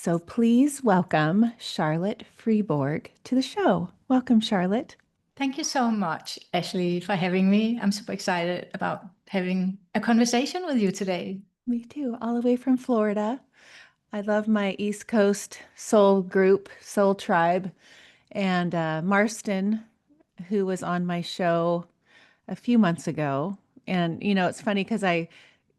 So please welcome Charlotte Friborg to the show. Welcome, Charlotte. Thank you so much, Ashley, for having me. I'm super excited about having a conversation with you today. Me too, all the way from Florida. I love my East Coast soul group, soul tribe, and Marston, who was on my show a few months ago. And it's funny because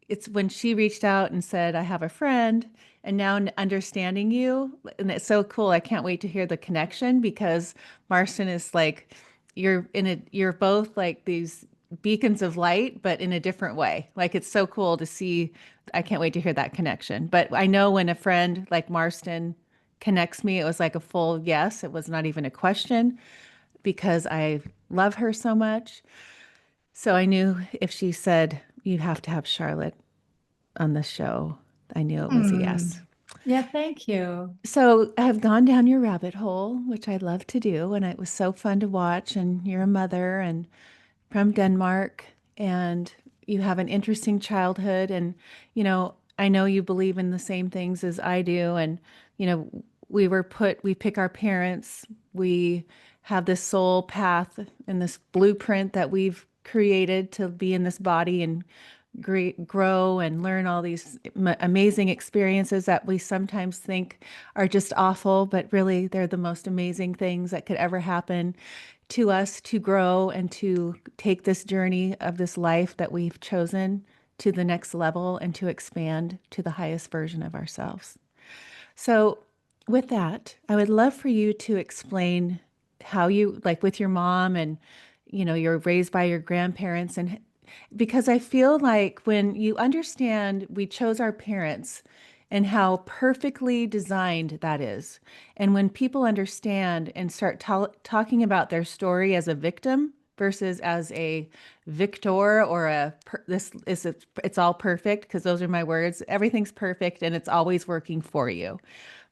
it's when she reached out and said, I have a friend, and now understanding you, and it's so cool. I can't wait to hear the connection because Marston is like, you're both like these beacons of light, but in a different way. Like it's so cool to see. I can't wait to hear that connection. But I know when a friend like Marston connects me, it was like a full yes. It was not even a question because I love her so much. So I knew if she said, you have to have Charlotte on the show, I knew it was a yes. Hmm. Yeah, thank you. So I have gone down your rabbit hole, which I love to do, and it was so fun to watch. And you're a mother and from Denmark, and you have an interesting childhood. And, I know you believe in the same things as I do. And, we pick our parents, we have this soul path and this blueprint that we've created to be in this body and grow and learn all these amazing experiences that we sometimes think are just awful, but really they're the most amazing things that could ever happen to us to grow and to take this journey of this life that we've chosen to the next level and to expand to the highest version of ourselves. So, with that, I would love for you to explain how you, like with your mom and, you're raised by your grandparents. And because I feel like when you understand we chose our parents and how perfectly designed that is, and when people understand and start talking about their story as a victim versus as a victor or it's all perfect, because those are my words. Everything's perfect and it's always working for you.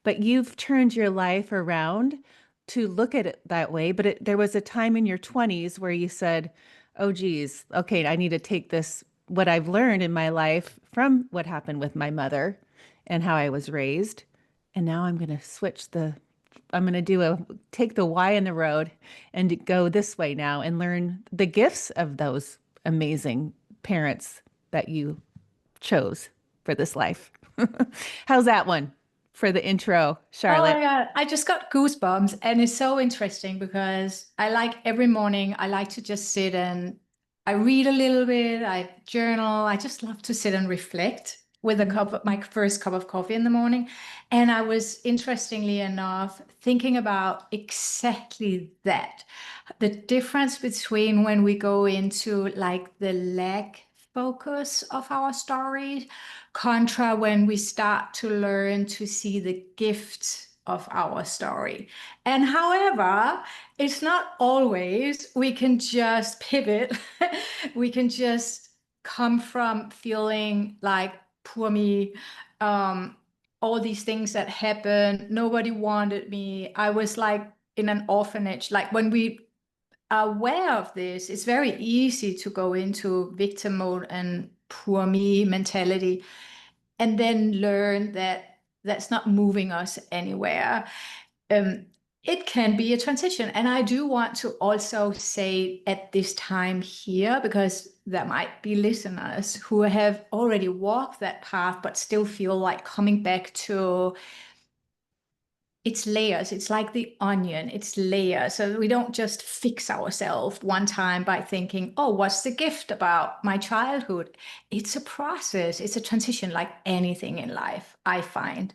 But you've turned your life around to look at it that way. But there was a time in your 20s where you said, oh, geez, okay, I need to take this, what I've learned in my life from what happened with my mother and how I was raised. And now I'm going to I'm going to take the Y in the road and go this way now and learn the gifts of those amazing parents that you chose for this life. How's that one for the intro, Oh my Charlotte? God, I just got goosebumps, and it's so interesting because I like every morning, I like to just sit and I read a little bit, I journal. I just love to sit and reflect with my first cup of coffee in the morning. And I was, interestingly enough, thinking about exactly that. The difference between when we go into like the lack focus of our story contra when we start to learn to see the gift of our story. And however, it's not always we can just pivot. We can just come from feeling like poor me, um, all these things that happened. Nobody wanted me. I was like in an orphanage. Like when we are aware of this, it's very easy to go into victim mode and poor me mentality and then learn that that's not moving us anywhere. Um, it can be a transition. And I do want to also say at this time here, because there might be listeners who have already walked that path, but still feel like coming back to it's layers. It's like the onion, it's layers. So we don't just fix ourselves one time by thinking, oh, what's the gift about my childhood? It's a process, it's a transition like anything in life, I find.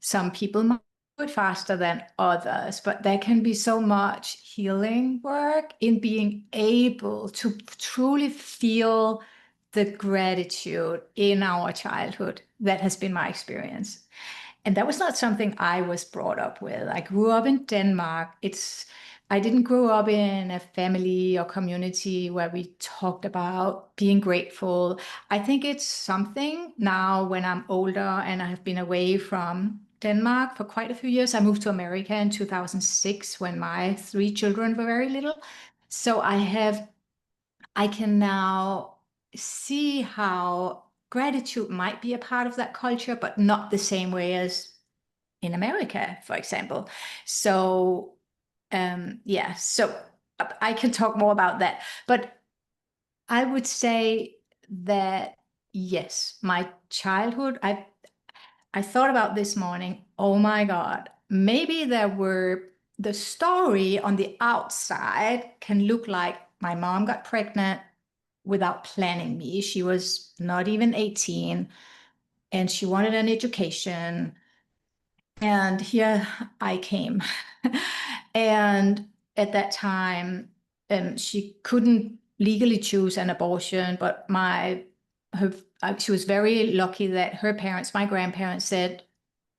Some people might do it faster than others, but there can be so much healing work in being able to truly feel the gratitude in our childhood. That has been my experience. And that was not something I was brought up with. I grew up in Denmark. I didn't grow up in a family or community where we talked about being grateful. I think it's something now when I'm older and I have been away from Denmark for quite a few years. I moved to America in 2006 when my three children were very little. So I can now see how gratitude might be a part of that culture, but not the same way as in America, for example. So yeah, so I can talk more about that. But I would say that yes, my childhood, I thought about this morning, oh my God, maybe there were the story on the outside can look like my mom got pregnant without planning me. She was not even 18 and she wanted an education. And here I came. And at that time, she couldn't legally choose an abortion, but she was very lucky that her parents, my grandparents, said,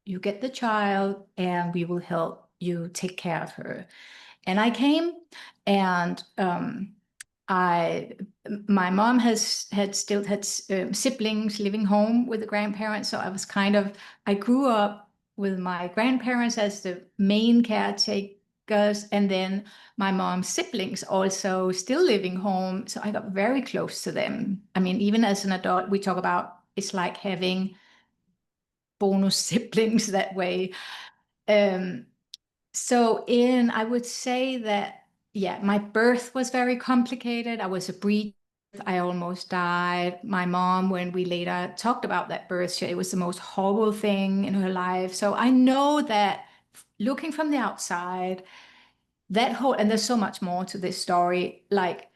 "You get the child, and we will help you take care of her." And I came, and I my mom had still had siblings living home with the grandparents, so I grew up with my grandparents as the main caretakers, and then my mom's siblings also still living home, so I got very close to them. I mean, even as an adult, we talk about it's like having bonus siblings that way. Um, I would say that, yeah, my birth was very complicated. I was a breech. I almost died. My mom, when we later talked about that birth, it was the most horrible thing in her life. So I know that looking from the outside, and there's so much more to this story. Like,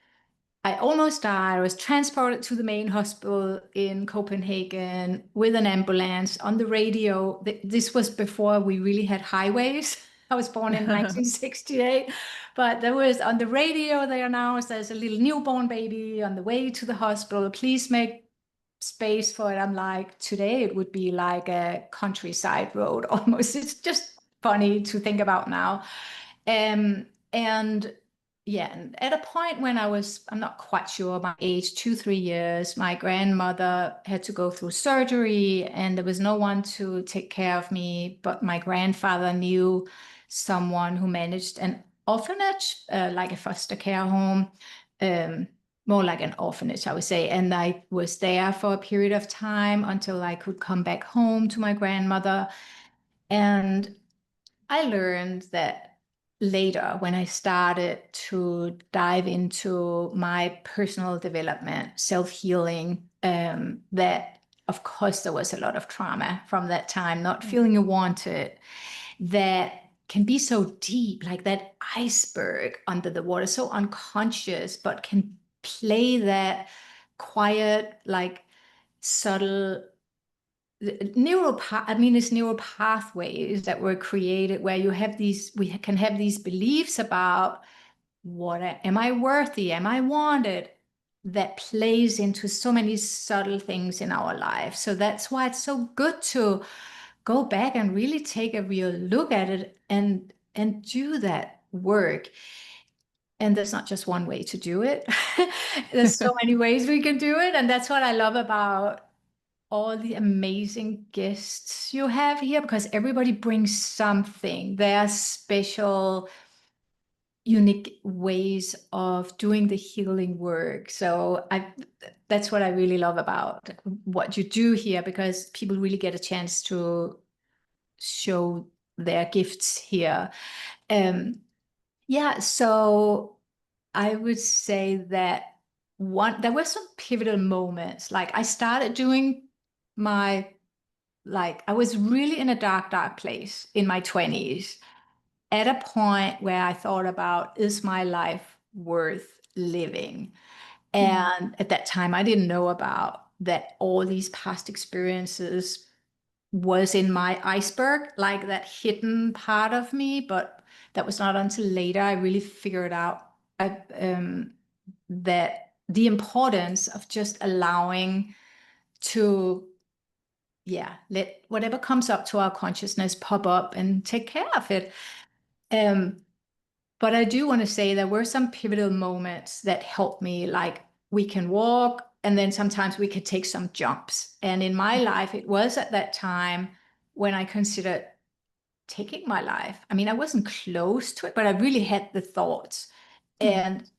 I almost died. I was transported to the main hospital in Copenhagen with an ambulance on the radio. This was before we really had highways. I was born in 1968, but there was on the radio, they announced there's a little newborn baby on the way to the hospital. Please make space for it. I'm like, today it would be like a countryside road almost. It's just funny to think about now. And yeah, and at a point when I'm not quite sure my age, 2, 3 years, my grandmother had to go through surgery and there was no one to take care of me. But my grandfather knew someone who managed an orphanage, like a foster care home, um, more like an orphanage, I would say. And I was there for a period of time until I could come back home to my grandmother. And I learned that later when I started to dive into my personal development, self-healing, that of course there was a lot of trauma from that time, not feeling you wanted, that can be so deep, like that iceberg under the water, so unconscious, but can play that quiet, like subtle it's neural pathways that were created where we can have these beliefs about am I worthy, am I wanted, that plays into so many subtle things in our life. So that's why it's so good to go back and really take a real look at it and do that work. And there's not just one way to do it. There's so many ways we can do it, and that's what I love about all the amazing guests you have here, because everybody brings something. There are special, unique ways of doing the healing work. That's what I really love about what you do here, because people really get a chance to show their gifts here. Um, yeah, so I would say that there were some pivotal moments. Like I started doing my I was really in a dark, dark place in my 20s at a point where I thought about, is my life worth living? And at that time, I didn't know about that all these past experiences was in my iceberg, like that hidden part of me. But that was not until later I really figured out that the importance of just allowing to let whatever comes up to our consciousness pop up and take care of it. Um, but I do want to say there were some pivotal moments that helped me, like we can walk, and then sometimes we could take some jumps. And in my life, it was at that time when I considered taking my life. I mean, I wasn't close to it, but I really had the thoughts. And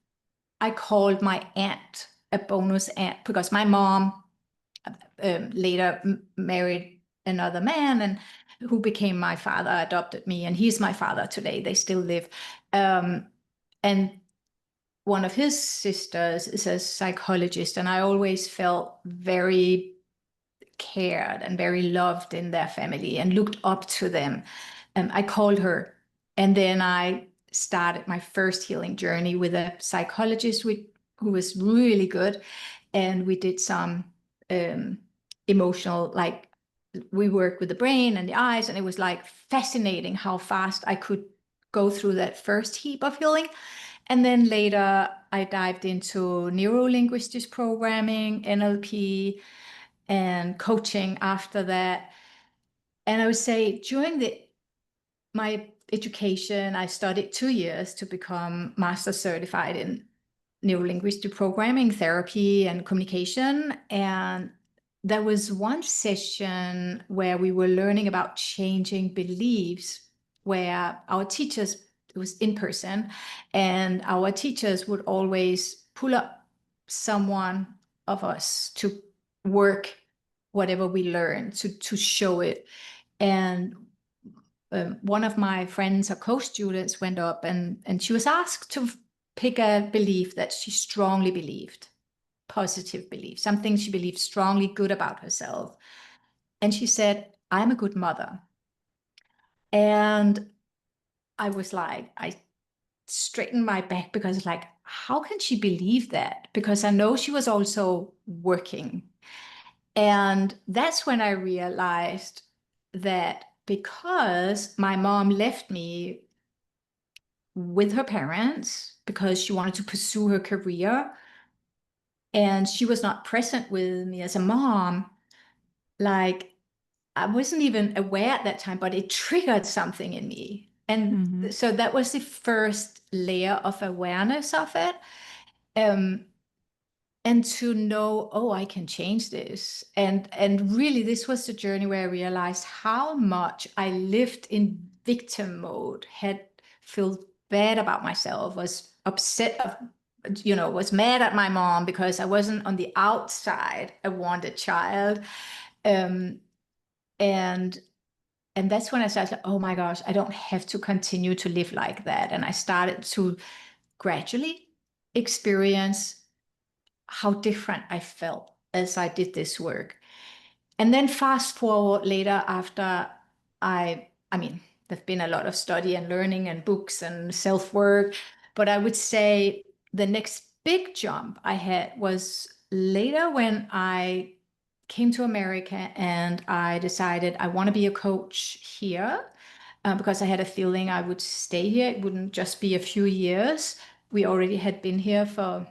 I called my aunt a bonus aunt because my mom later married another man, and who became my father, adopted me, and he's my father today. They still live. Um, and one of his sisters is a psychologist, and I always felt very cared and very loved in their family and looked up to them. I called her, and then I started my first healing journey with a psychologist who was really good. And we did some um, emotional, like we worked with the brain and the eyes, and it was like fascinating how fast I could go through that first heap of healing. And then later, I dived into neuro linguistics programming, NLP, and coaching after that. And I would say during my education, I studied 2 years to become master certified in neurolinguistic programming, therapy, and communication. And there was one session where we were learning about changing beliefs, where our teachers, it was in person, and our teachers would always pull up someone of us to work whatever we learned to show it. And one of my friends, or co-students, went up and she was asked to pick a belief that she strongly believed, positive belief, something she believed strongly good about herself. And she said, I'm a good mother. And I was like, I straightened my back because like, how can she believe that? Because I know she was also working. And that's when I realized that because my mom left me with her parents because she wanted to pursue her career and she was not present with me as a mom, like I wasn't even aware at that time, but it triggered something in me. And Mm-hmm. so that was the first layer of awareness of it. Um, and to know, oh, I can change this. And really this was the journey where I realized how much I lived in victim mode, had felt bad about myself, was upset of, was mad at my mom because I wasn't on the outside a wanted child. um and and that's when I started, oh my gosh, I don't have to continue to live like that. And I started to gradually experience how different I felt as I did this work. And then fast forward later after I mean, there've been a lot of study and learning and books and self-work, but I would say the next big jump I had was later when I came to America and I decided I want to be a coach here, because I had a feeling I would stay here. It wouldn't just be a few years. We already had been here for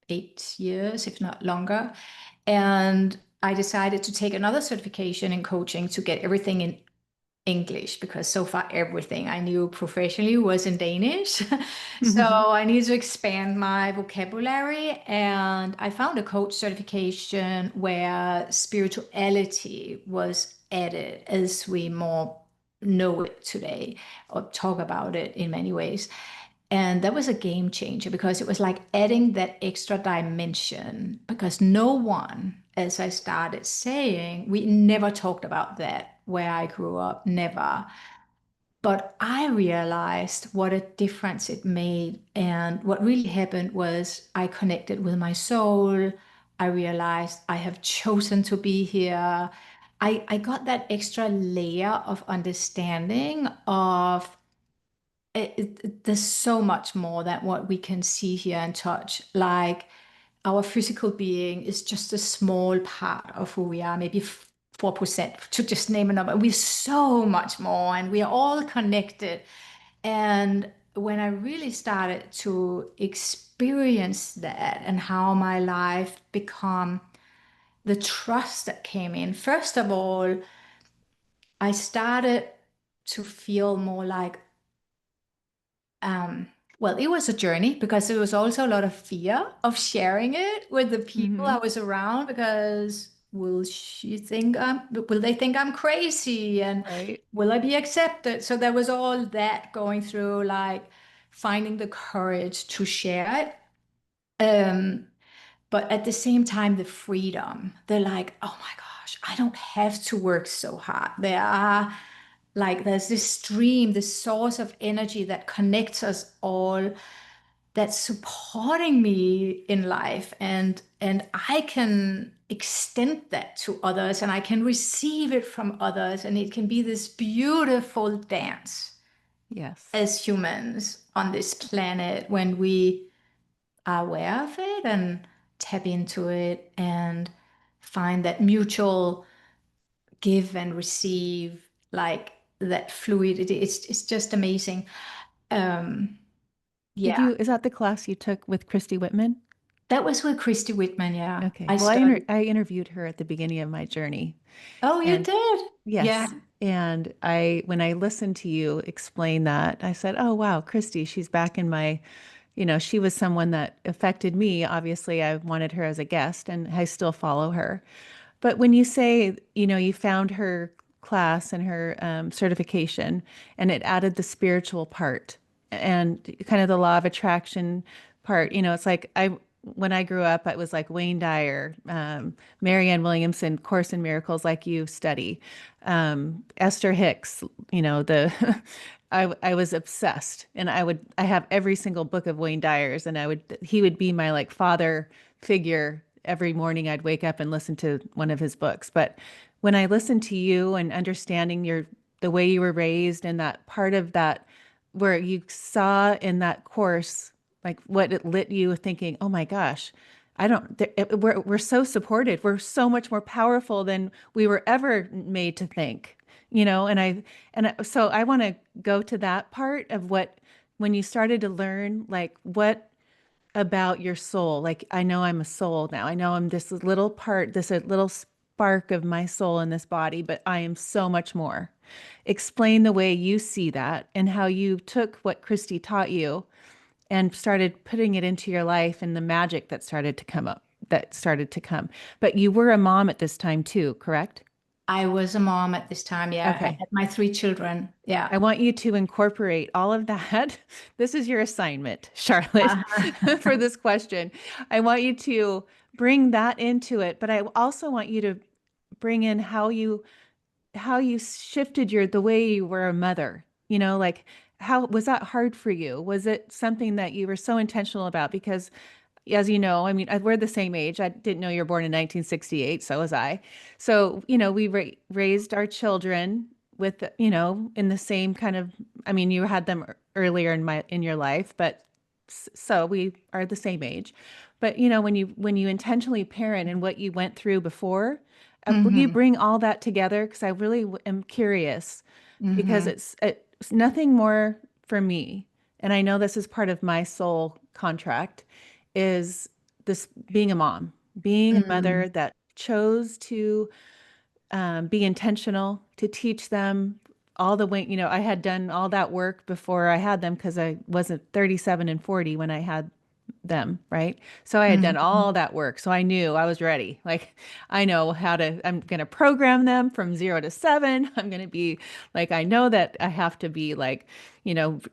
8 years, if not longer. And I decided to take another certification in coaching to get everything in English because so far everything I knew professionally was in Danish. So I need to expand my vocabulary. And I found a coach certification where spirituality was added as we more know it today or talk about it in many ways. And that was a game changer because it was like adding that extra dimension. Because no one, as I started saying, we never talked about that where I grew up, never. But I realized what a difference it made. And what really happened was I connected with my soul. I realized I have chosen to be here. I got that extra layer of understanding of there's so much more than what we can see, hear, and touch. Like our physical being is just a small part of who we are, maybe 4%, to just name a number. We're so much more, and we are all connected. And when I really started to experience that and how my life become the trust that came in, first of all, I started to feel more like, um, well, it was a journey because there was also a lot of fear of sharing it with the people Mm-hmm. I was around because will they think I'm crazy, and Right. will I be accepted? So there was all that going through, like finding the courage to share it. But at the same time, the freedom, they're like, oh my God. gosh, I don't have to work so hard. There's this stream, this source of energy that connects us all, that's supporting me in life, and I can extend that to others, and I can receive it from others, and it can be this beautiful dance Yes. as humans on this planet when we are aware of it and tap into it and find that mutual give and receive, like that fluidity. It's just amazing. Um, Did yeah, you, is that the class you took with Christy Whitman? that was with Christy Whitman. Yeah, Okay. I Well, studied. I interviewed her at the beginning of my journey. Oh, you And did? Yeah. yes, and when I listened to you explain that, I said, "Oh, wow, Christy, she's back in my, she was someone that affected me. Obviously, I wanted her as a guest and I still follow her." But when you say, you found her class and her certification and it added the spiritual part and kind of the law of attraction part, it's like when I grew up, it was like Wayne Dyer, Marianne Williamson, Course in Miracles, like you study, Esther Hicks, the I was obsessed and I have every single book of Wayne Dyer's and he would be my like father figure. Every morning I'd wake up and listen to one of his books. But when I listened to you and understanding the way you were raised and that part of that where you saw in that course like what it lit you thinking, oh my gosh, I don't we're so supported. We're so much more powerful than we were ever made to think. So I want to go to that part of what when you started to learn like what about your soul. Like, I know I'm a soul now. I know I'm this little part, this a little spark of my soul in this body, but I am so much more. Explain the way you see that and how you took what Christy taught you and started putting it into your life and the magic that started to come up, that started to come. But you were a mom at this time too, correct? I was a mom at this time. Yeah, I Okay. had my three children. Yeah. I want you to incorporate all of that. This is your assignment, Charlotte, for Uh-huh. this question. I want you to bring that into it, but I also want you to bring in how you shifted the way you were a mother. Like how was that hard for you? Was it something that you were so intentional about? Because as you know, I mean, we're the same age. I didn't know you were born in 1968, so was I. So, we raised our children with, in the same kind of, I mean, you had them earlier in your life, but so we are the same age. But, when you intentionally parent and what you went through before, will you Hmm. bring all that together? Because I really am curious because Hmm. it's nothing more for me. And I know this is part of my soul contract is this being a mom, being a Hmm. mother that chose to be intentional, to teach them all the way. I had done all that work before I had them because I wasn't 37 and 40 when I had them, right? So I had done Hmm. all that work. So I knew I was ready. Like I know I'm going to program them from 0 to 7. I'm going to be like, I know that I have to be like,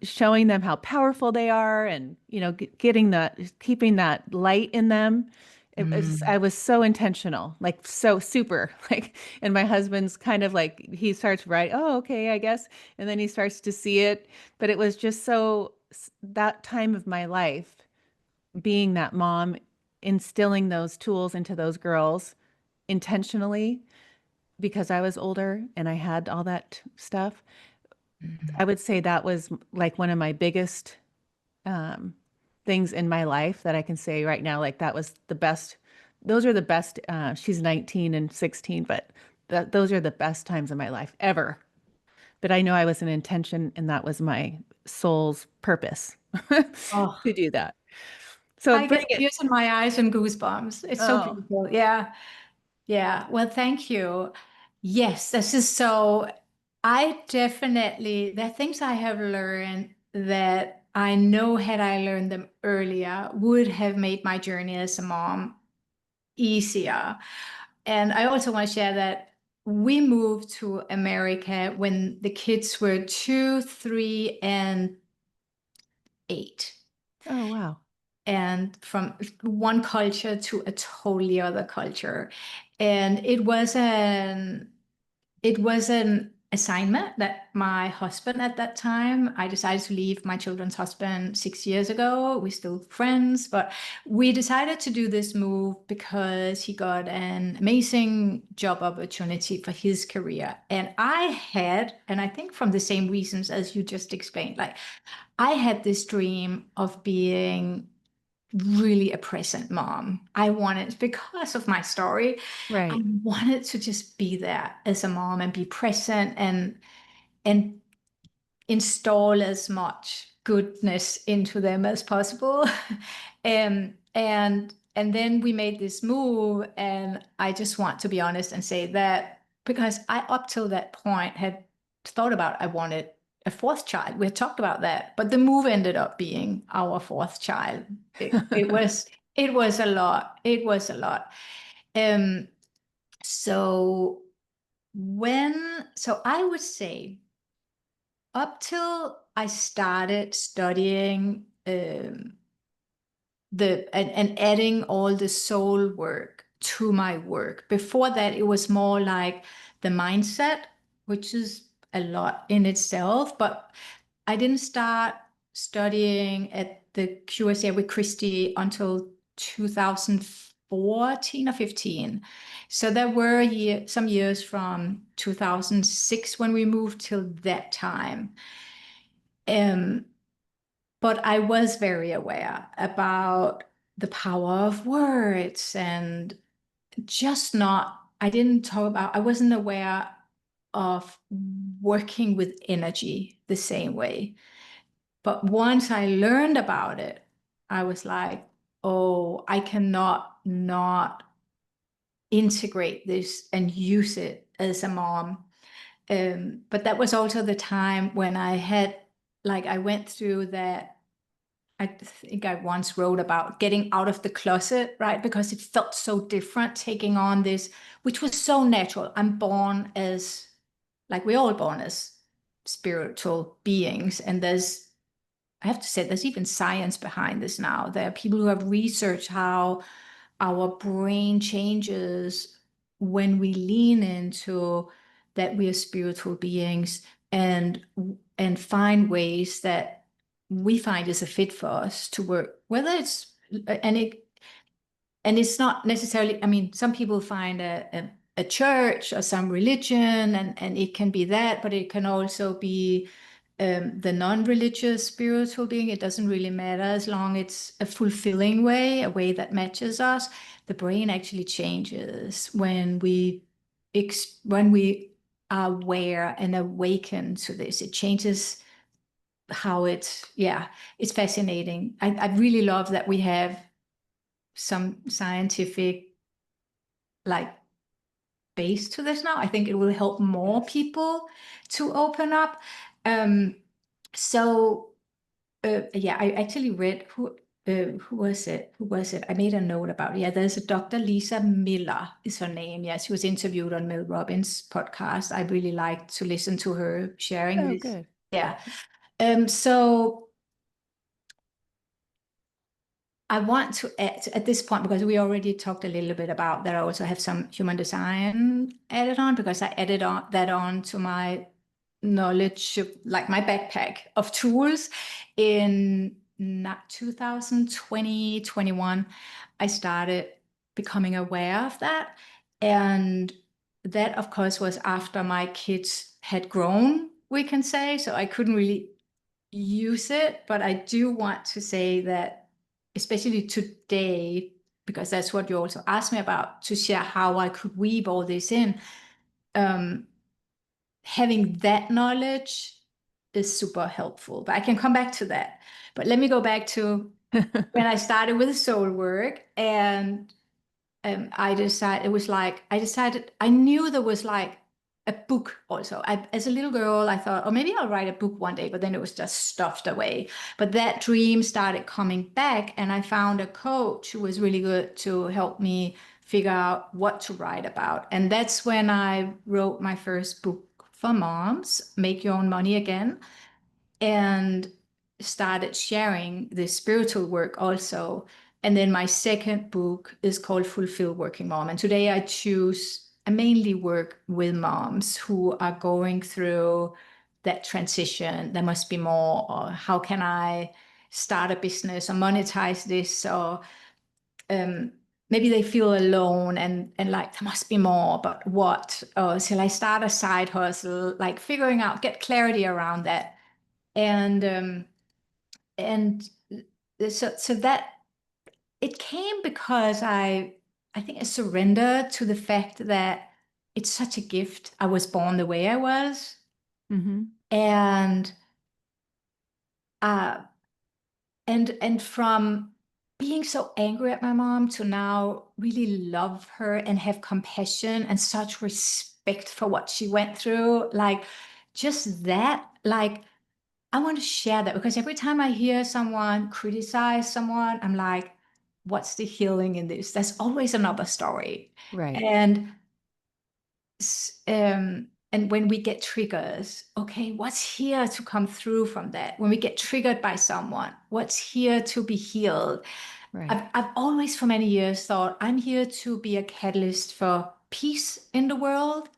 showing them how powerful they are and, getting keeping that light in them. I was so intentional, like so super, like, and my husband's kind of like, he starts right. Oh, okay, I guess. And then he starts to see it. But it was just that time of my life being that mom, instilling those tools into those girls intentionally because I was older and I had all that stuff. I would say that was like one of my biggest um, things in my life that I can say right now, like that was the best. Those are the best. She's 19 and 16, but those are the best times of my life ever. But I know I was an intention and that was my soul's purpose Oh, to do that. So I bring get it. tears in my eyes and goosebumps. It's so Oh, beautiful. Yeah. Yeah. Well, thank you. Yes, this is so. I definitely, there are things I have learned that I know had I learned them earlier would have made my journey as a mom easier. And I also want to share that we moved to America when the kids were 2, 3, and 8. oh, wow. and from one culture to a totally other culture. And it was an assignment that my husband at that time, I decided to leave my children's husband 6 years ago. We're still friends, but we decided to do this move because he got an amazing job opportunity for his career. And I think from the same reasons as you just explained, like I had this dream of being really a present mom. I wanted, because of my story, I Right. wanted to just be there as a mom and be present and install as much goodness into them as possible. And then we made this move, and I just want to be honest and say that because I up till that point had thought about I wanted a fourth child. We had talked about that, but the move ended up being our fourth child. It was a lot. It was a lot. Um, so so I would say up till I started studying and adding all the soul work to my work. Before that, it was more like the mindset, which is a lot in itself, but I didn't start studying at the QSA with Christie until 2014 or 15. So there were some years from 2006 when we moved till that time. Um, but I was very aware about the power of words and I didn't talk about, I wasn't aware of working with energy the same way. But once I learned about it, I was like, oh, I cannot not integrate this and use it as a mom. But that was also the time when I went through that. I think I once wrote about getting out of the closet, right? Because it felt so different taking on this, which was so natural. Like we're all born as spiritual beings. And I have to say, there's even science behind this now. There are people who have researched how our brain changes when we lean into that we are spiritual beings and and find ways that we find is a fit for us to work, whether it's and it and it's not necessarily, I mean, some people find a church or some religion, and it can be that, but it can also be the non-religious spiritual being. It doesn't really matter as long it's a fulfilling way, a way that matches us. The brain actually changes when we are aware and awaken to this. It changes how it's fascinating. I really love that we have some scientific like base to this now. I think it will help more people to open up. Um, so yeah, I actually read who was it? Who was it? I made a note about it. Yeah, there's a Dr. Lisa Miller is her name. Yeah, she was interviewed on Mel Robbins' podcast. I really liked to listen to her sharing Oh, this. good. Yeah. So I want to add at this point, because we already talked a little bit about that. I also have some human design added on because I added that on to my knowledge, like my backpack of tools in 2020, 21. I started becoming aware of that. And that, of course, was after my kids had grown, we can say. So I couldn't really use it, but I do want to say that, especially today, because that's what you also asked me about, to share how I could weave all this in. Um, Having that knowledge is super helpful, but I can come back to that. But let me go back to when I started with soul work, and I decided, I knew there was like a book also. As a little girl, I thought, oh, maybe I'll write a book one day, but then it was just stuffed away. But that dream started coming back, and I found a coach who was really good to help me figure out what to write about. And that's when I wrote my first book for moms, Make Your Own Money Again. And started sharing the spiritual work also. And then my second book is called Fulfilled Working Mom. And today I mainly work with moms who are going through that transition. There must be more, or how can I start a business or monetize this? Or um, maybe they feel alone and like there must be more, but what? Or shall I start a side hustle? Like figuring out, get clarity around that. And and so that it came because I think I surrendered to the fact that it's such a gift. I was born the way I was, Mm-hmm. and uh and from being so angry at my mom to now really love her and have compassion and such respect for what she went through, like just that, like I want to share that because every time I hear someone criticize someone, I'm like, what's the healing in this? There's always another story. Right. And and when we get triggers, okay, what's here to come through from that? When we get triggered by someone, what's here to be healed? Right. I've always for many years thought I'm here to be a catalyst for peace in the world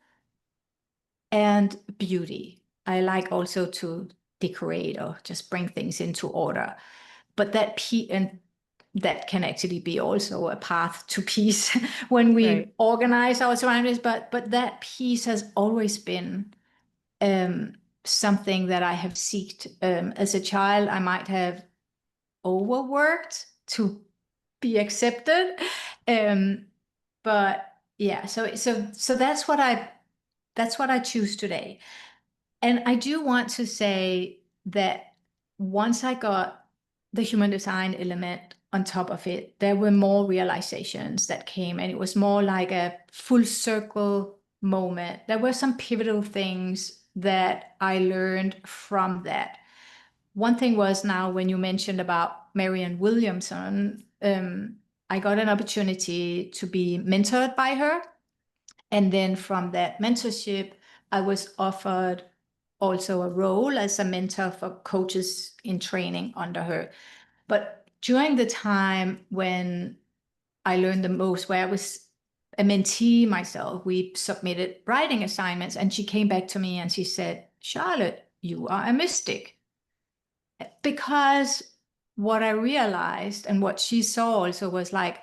and beauty. I like also to decorate or just bring things into order. But and that can actually be also a path to peace when we Right. organize our surroundings. But that peace has always been um, something that I have sought. As a child, I might have overworked to be accepted. Um, but yeah, so that's what I choose today. And I do want to say that once I got the human design element on top of it, there were more realizations that came, and it was more like a full circle moment. There were some pivotal things that I learned from that. One thing was now when you mentioned about Marianne Williamson, I got an opportunity to be mentored by her. And then from that mentorship, I was offered also a role as a mentor for coaches in training under her. But during the time when I learned the most, where I was a mentee myself, we submitted writing assignments, and she came back to me and she said, Charlotte, you are a mystic. Because what I realized and what she saw also was like,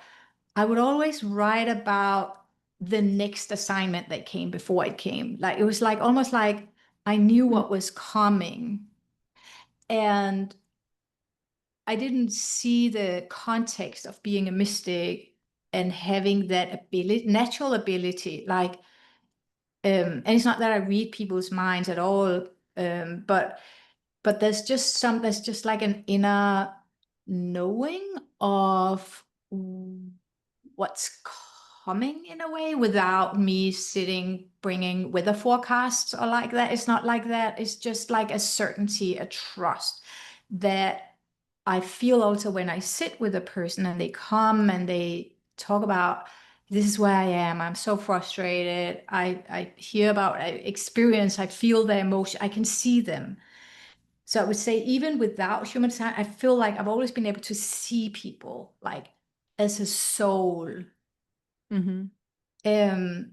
I would always write about the next assignment that came before it came. Like it was like almost like I knew what was coming. And I didn't see the context of being a mystic and having that ability, natural ability. Like, and it's not that I read people's minds at all, but there's just like an inner knowing of what's coming in a way without me sitting bringing weather forecasts or like that. It's not like that. It's just like a certainty, a trust that I feel also when I sit with a person and they come and they talk about this is where I am. I'm so frustrated. I hear about, I experience, I feel their emotion. I can see them. So I would say even without human design, I feel like I've always been able to see people like as a soul. Mm-hmm. Um,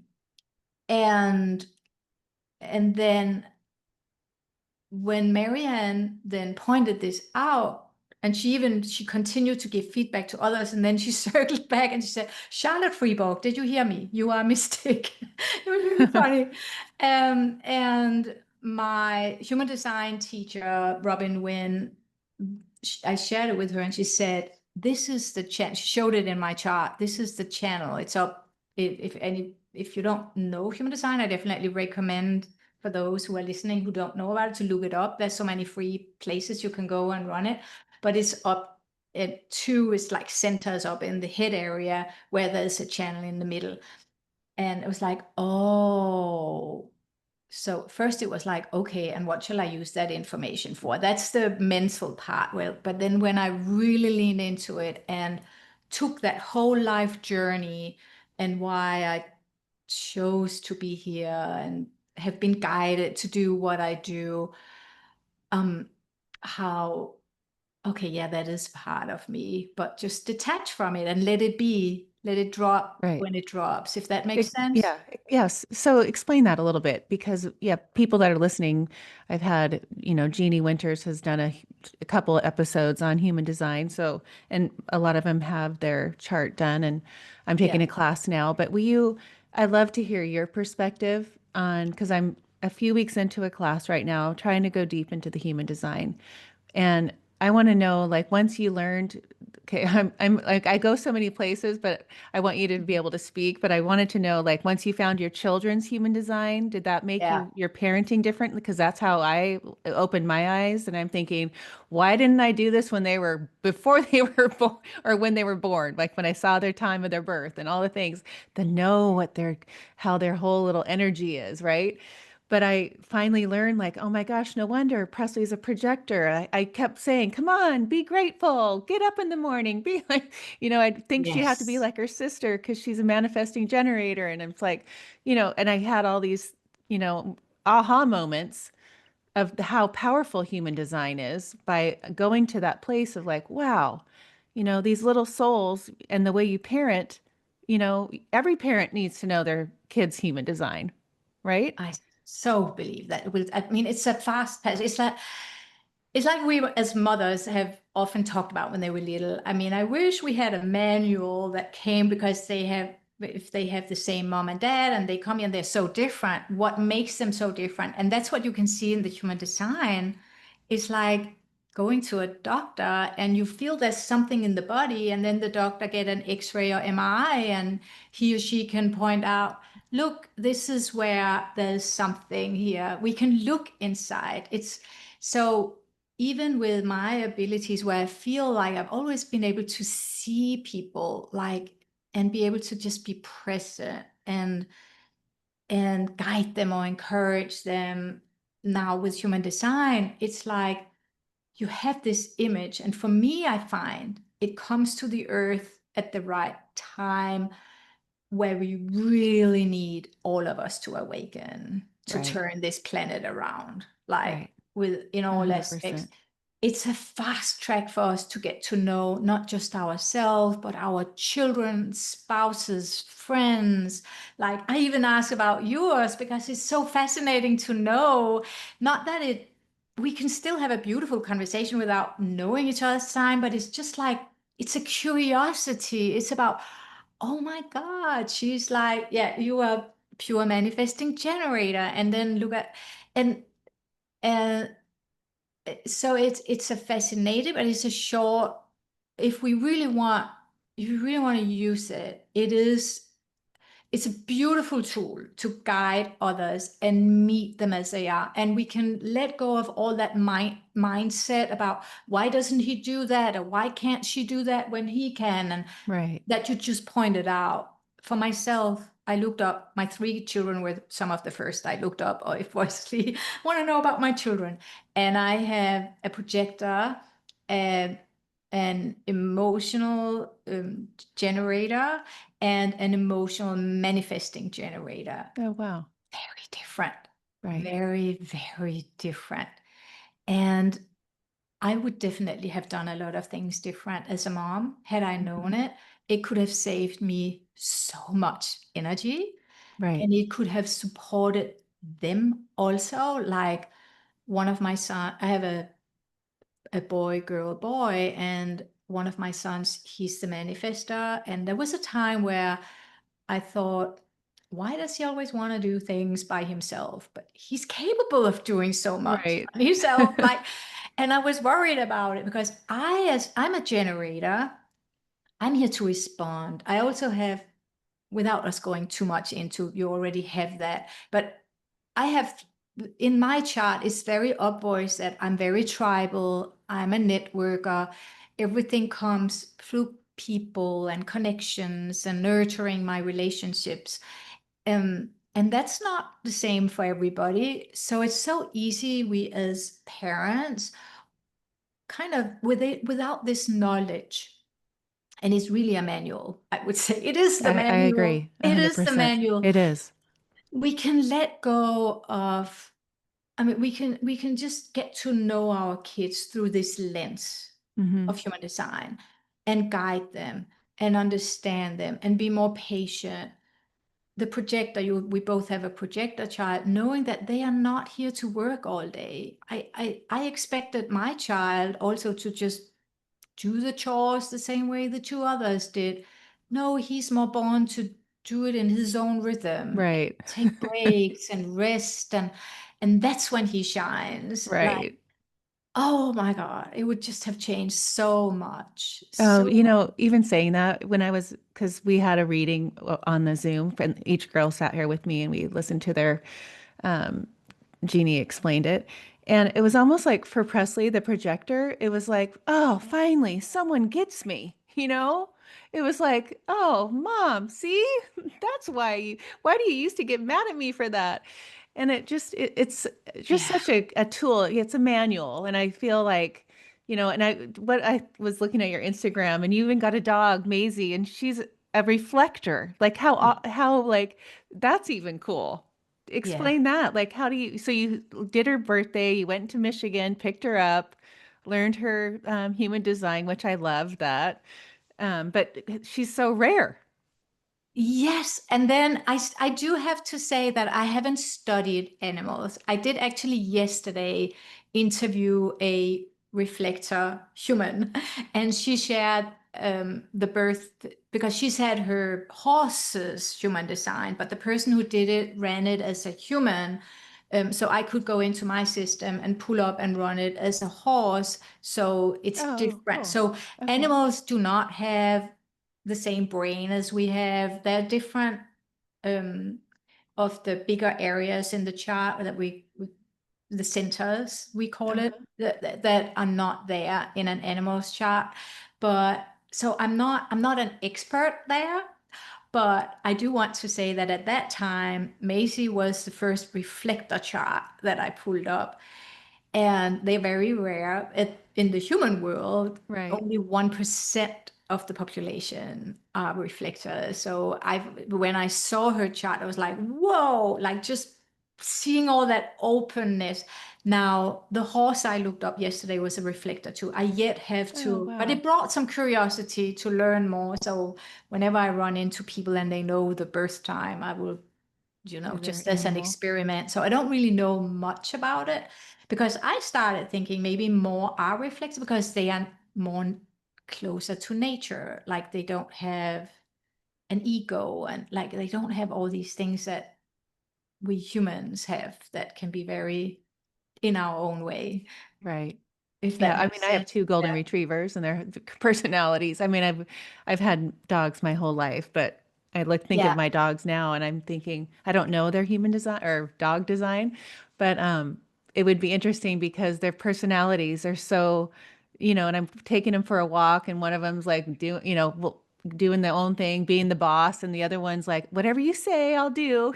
and and then when Marianne then pointed this out, and she continued to give feedback to others, and then she circled back and she said, Charlotte Friborg, did you hear me? You are a mistake. It was really funny. And my human design teacher, Robin Wynn, I shared it with her and she said, this is the channel. She showed it in my chart. This is the channel. It's up. If you don't know human design, I definitely recommend for those who are listening who don't know about it to look it up. There's so many free places you can go and run it, but it's up at two is like centers up in the head area where there's a channel in the middle. And it was like, oh, so first it was like, okay, and what shall I use that information for? That's the mental part. Well, but then when I really leaned into it and took that whole life journey and why I chose to be here and have been guided to do what I do, um, how okay, yeah, that is part of me, but just detach from it and let it be, let it drop Right. when it drops, if that makes sense. Yeah, yes. So explain that a little bit because yeah, people that are listening, I've had, Jeannie Winters has done a couple of episodes on human design. So, and a lot of them have their chart done and I'm Yeah. taking a class now, but I'd love to hear your perspective on, because I'm a few weeks into a class right now, trying to go deep into the human design. And I want to know, like, once you learned, okay, I'm like, I go so many places, but I want you to be able to speak. But I wanted to know, like, once you found your children's human design, did that make Yeah. your parenting different? Because that's how I opened my eyes. And I'm thinking, why didn't I do this when they were, before they were born or when they were born? Like when I saw their time of their birth and all the things, to know how their whole little energy is, right? But I finally learned, like, oh my gosh, no wonder Presley's a projector. I kept saying, come on, be grateful, get up in the morning, be like, I think she'd have to be Yes. like her sister because she's a manifesting generator. And it's like, and I had all these, you know, aha moments of how powerful human design is by going to that place of like, wow, these little souls and the way you parent, every parent needs to know their kid's human design, right? I so believe that it will. I mean, it's a fast pace. It's like we as mothers have often talked about when they were little. I mean, I wish we had a manual that came because if they have the same mom and dad and they come here and they're so different, what makes them so different? And that's what you can see in the human design. It's like going to a doctor and you feel there's something in the body, and then the doctor get an X-ray or MRI, and he or she can point out, look, this is where there's something here. We can look inside. It's so even with my abilities where I feel like I've always been able to see people like and be able to just be present and guide them or encourage them. Now with human design, it's like you have this image, and for me I find it comes to the earth at the right time where we really need all of us to awaken to Right, turn this planet around, like right. with in all aspects. 100%. It's a fast track for us to get to know not just ourselves, but our children, spouses, friends. Like I even ask about yours because it's so fascinating to know, not that we can still have a beautiful conversation without knowing each other's sign, but it's just like, it's a curiosity. It's about, oh my God, she's like, yeah, you are pure manifesting generator. And then look at, and, and so it's a fascinating, but it's a short, if we really want, if you really want to use it, it's a beautiful tool to guide others and meet them as they are. And we can let go of all that mindset about why doesn't he do that or why can't she do that when he can, and Right. that you just pointed out. For myself, I looked up, my three children were some of the first I looked up, or if Wesley want to know about my children. And I have a projector, and an emotional generator, and an emotional manifesting generator. Oh, wow. Very different. Right. Very, very different. And I would definitely have done a lot of things different as a mom. Had I known Mhm. it, it could have saved me so much energy, Right. and it could have supported them also. Like one of my son, I have a boy, girl, boy, and one of my sons, he's the manifester. And there was a time where I thought, why does he always want to do things by himself? But he's capable of doing so much Right. by himself. Like, and I was worried about it because as I'm a generator, I'm here to respond. I also have, without us going too much into, you already have that, but I have in my chart, it's very obvious that I'm very tribal. I'm a networker. Everything comes through people and connections and nurturing my relationships. And that's not the same for everybody. So it's so easy, we as parents, kind of with it, without this knowledge. And it's really a manual, I would say. It is the I manual. agree It is the 100%. manual. It is. We can let go of, I mean, we can just get to know our kids through this lens. Hmm. of human design and guide them and understand them and be more patient. The projector, we both have a projector child, knowing that they are not here to work all day. I expected my child also to just do the chores the same way the two others did. No, he's more born to do it in his own rhythm, Right. take breaks and rest, and that's when he shines. Like, Right. oh my God, it would just have changed so much. Oh, So even saying that when I was, because we had a reading on the Zoom, and each girl sat here with me and we listened to their um, Jeannie explained it. And it was almost like for Presley, the projector, it was like, oh, finally, someone gets me, you know? It was like, oh, mom, see? That's why do you used to get mad at me for that? And it's just yeah, such a tool. It's a manual. And I feel like, and what I was looking at your Instagram, and you even got a dog, Maisie, and she's a reflector. Like how like that's even cool. yeah. Explain that. Like, so you did her birthday, you went to Michigan, picked her up, learned her human design, which I love that. But she's so rare. Yes, and then I do have to say that I haven't studied animals. I did actually yesterday interview a reflector human, and she shared the birth because she's had her horse's human design, but the person who did it ran it as a human. So I could go into my system and pull up and run it as a horse. So it's Oh, different. cool. So Okay. animals do not have the same brain as we have. There are different um, of the bigger areas in the chart that the centers, we call it, Uh-huh. that are not there in an animal's chart. But so I'm not an expert there, but I do want to say that at that time, Macy was the first reflector chart that I pulled up, and they're very rare. In the human world, Right. only 1% of the population are reflectors. So when I saw her chart, I was like, whoa, like just seeing all that openness. Now, the horse I looked up yesterday was a reflector too. I yet have Oh, to, but wow. it brought some curiosity to learn more. So whenever I run into people and they know the birth time, I will Do their just as an animal. experiment. So I don't really know much about it because I started thinking maybe more are reflexive because they are more closer to nature. Like they don't have an ego and like they don't have all these things that we humans have that can be very in our own way, Right. if Yeah, that I mean, makes I have sense. two golden Yeah. retrievers and their personalities. I mean, I've had dogs my whole life, but think of Yeah. my dogs now and I'm thinking I don't know their human design or dog design, but it would be interesting because their personalities are so, and I'm taking them for a walk and one of them's like doing their own thing, being the boss, and the other one's like, whatever you say, I'll do,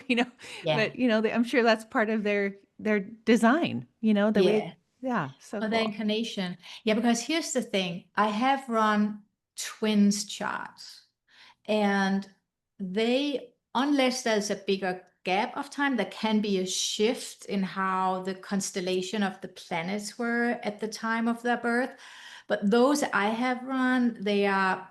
Yeah. but I'm sure that's part of their design, the way, Yeah. yeah, so Or the cool. incarnation. Yeah, because here's the thing. I have run twins charts and they, unless there's a bigger gap of time, there can be a shift in how the constellation of the planets were at the time of their birth. But those I have run, they are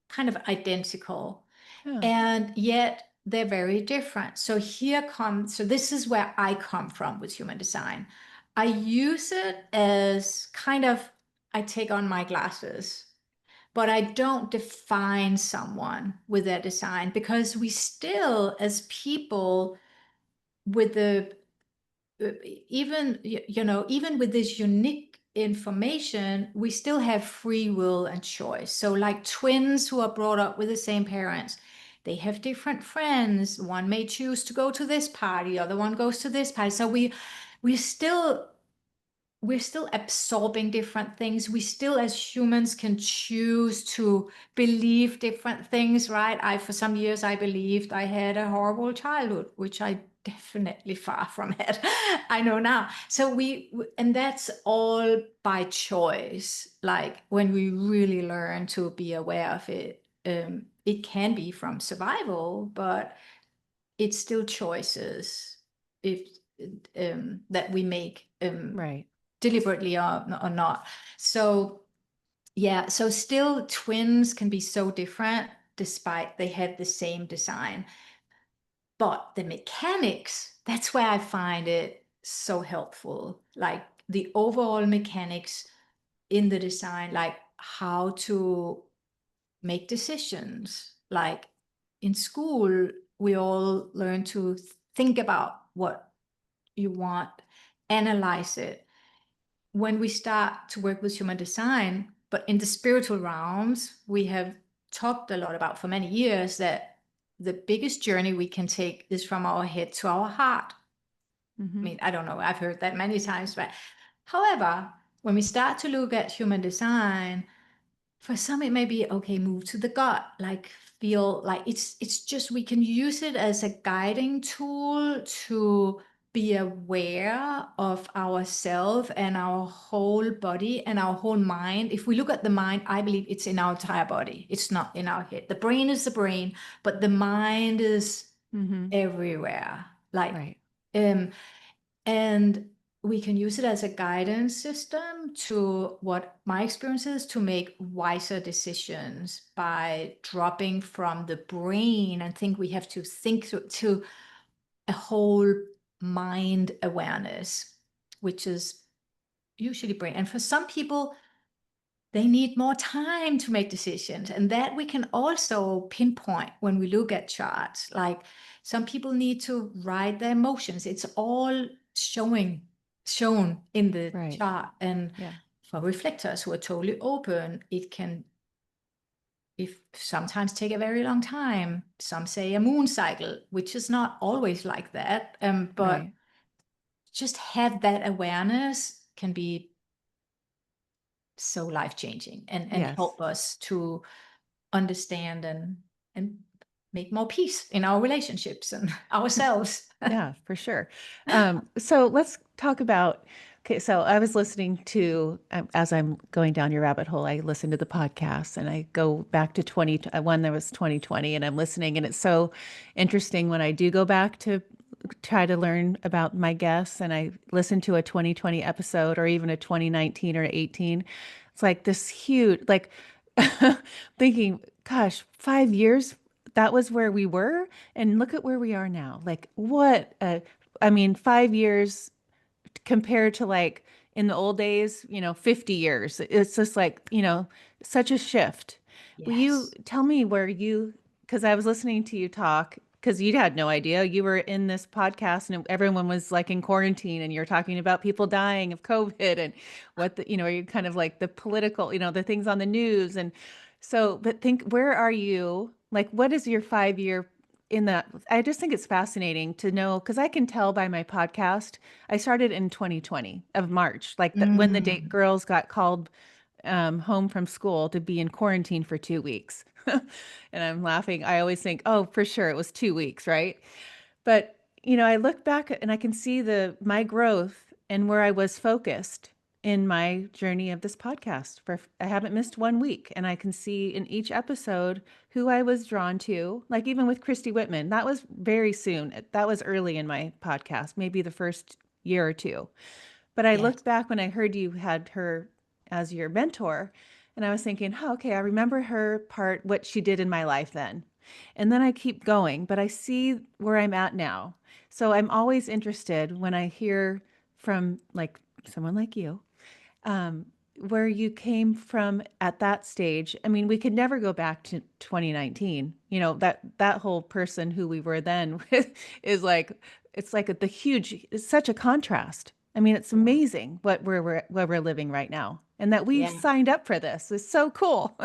kind of identical. Yeah. And yet they're very different. So this is where I come from with human design. I use it as kind of, I take on my glasses, but I don't define someone with their design because we still, as people, with the even even with this unique information, we still have free will and choice. So like twins who are brought up with the same parents, they have different friends. One may choose to go to this party, other one goes to this party. So we still we're still absorbing different things. We still, as humans, can choose to believe different things, right? For some years, I believed I had a horrible childhood, which I definitely far from had. I know now. So and that's all by choice. Like when we really learn to be aware of it, it can be from survival, but it's still choices if that we make. Right. Deliberately or not. So Yeah, so still twins can be so different despite they have the same design. But the mechanics, that's where I find it so helpful. Like the overall mechanics in the design, like how to make decisions. Like in school, we all learn to think about what you want, analyze it. When we start to work with human design, but in the spiritual realms, we have talked a lot about for many years that the biggest journey we can take is from our head to our heart. I Mm-hmm. mean, I don't know, I've heard that many times, but however, when we start to look at human design, for some it may be okay, move to the gut, like feel like it's just we can use it as a guiding tool to be aware of ourselves and our whole body and our whole mind. If we look at the mind, I believe it's in our entire body, it's not in our head. The brain is the brain, but the mind is Mm-hmm. everywhere, like Right. um and we can use it as a guidance system to what my experience is to make wiser decisions by dropping from the brain and think we have to think to a whole mind awareness, which is usually brain. And for some people, they need more time to make decisions. And that we can also pinpoint when we look at charts. Like some people need to write their emotions. It's all shown in the Right. chart. And Yeah. for reflectors who are totally open, it can if sometimes take a very long time. Some say a moon cycle, which is not always like that. But Right. just have that awareness can be so life changing and Yes. help us to understand and make more peace in our relationships and ourselves. Yeah, for sure. So let's talk about. Okay, so I was listening to, as I'm going down your rabbit hole, I listen to the podcast and I go back to one that was 2020, and I'm listening, and it's so interesting when I do go back to try to learn about my guests and I listen to a 2020 episode or even a 2019 or 18. It's like this huge, like thinking, gosh, 5 years, that was where we were. And look at where we are now. Like, I mean, 5 years compared to like in the old days, 50 years. It's just like, such a shift. Will you Yes. tell me because I was listening to you talk, because you had no idea you were in this podcast and everyone was like in quarantine and you're talking about people dying of COVID and are you kind of like the political, the things on the news. And so, but think, where are you? Like, what is your 5 year in that? I just think it's fascinating to know because I can tell by my podcast. I started in 2020 of March, like when the date Mm, girls got called home from school to be in quarantine for 2 weeks. And I'm laughing. I always think, oh, for sure, it was 2 weeks, right? But, I look back and I can see my growth and where I was focused in my journey of this podcast. I haven't missed 1 week, and I can see in each episode who I was drawn to. Like even with Christy Whitman, that was very soon. That was early in my podcast, maybe the first year or two. But I yes. looked back when I heard you had her as your mentor, and I was thinking, oh, okay, I remember her part, what she did in my life then. And then I keep going, but I see where I'm at now. So I'm always interested when I hear from like someone like you, um, where you came from at that stage. I mean, we could never go back to 2019. That whole person who we were then is like it's like it's such a contrast. I mean, it's Yeah. amazing what we're living right now, and that we've Yeah. signed up for this. It's so cool.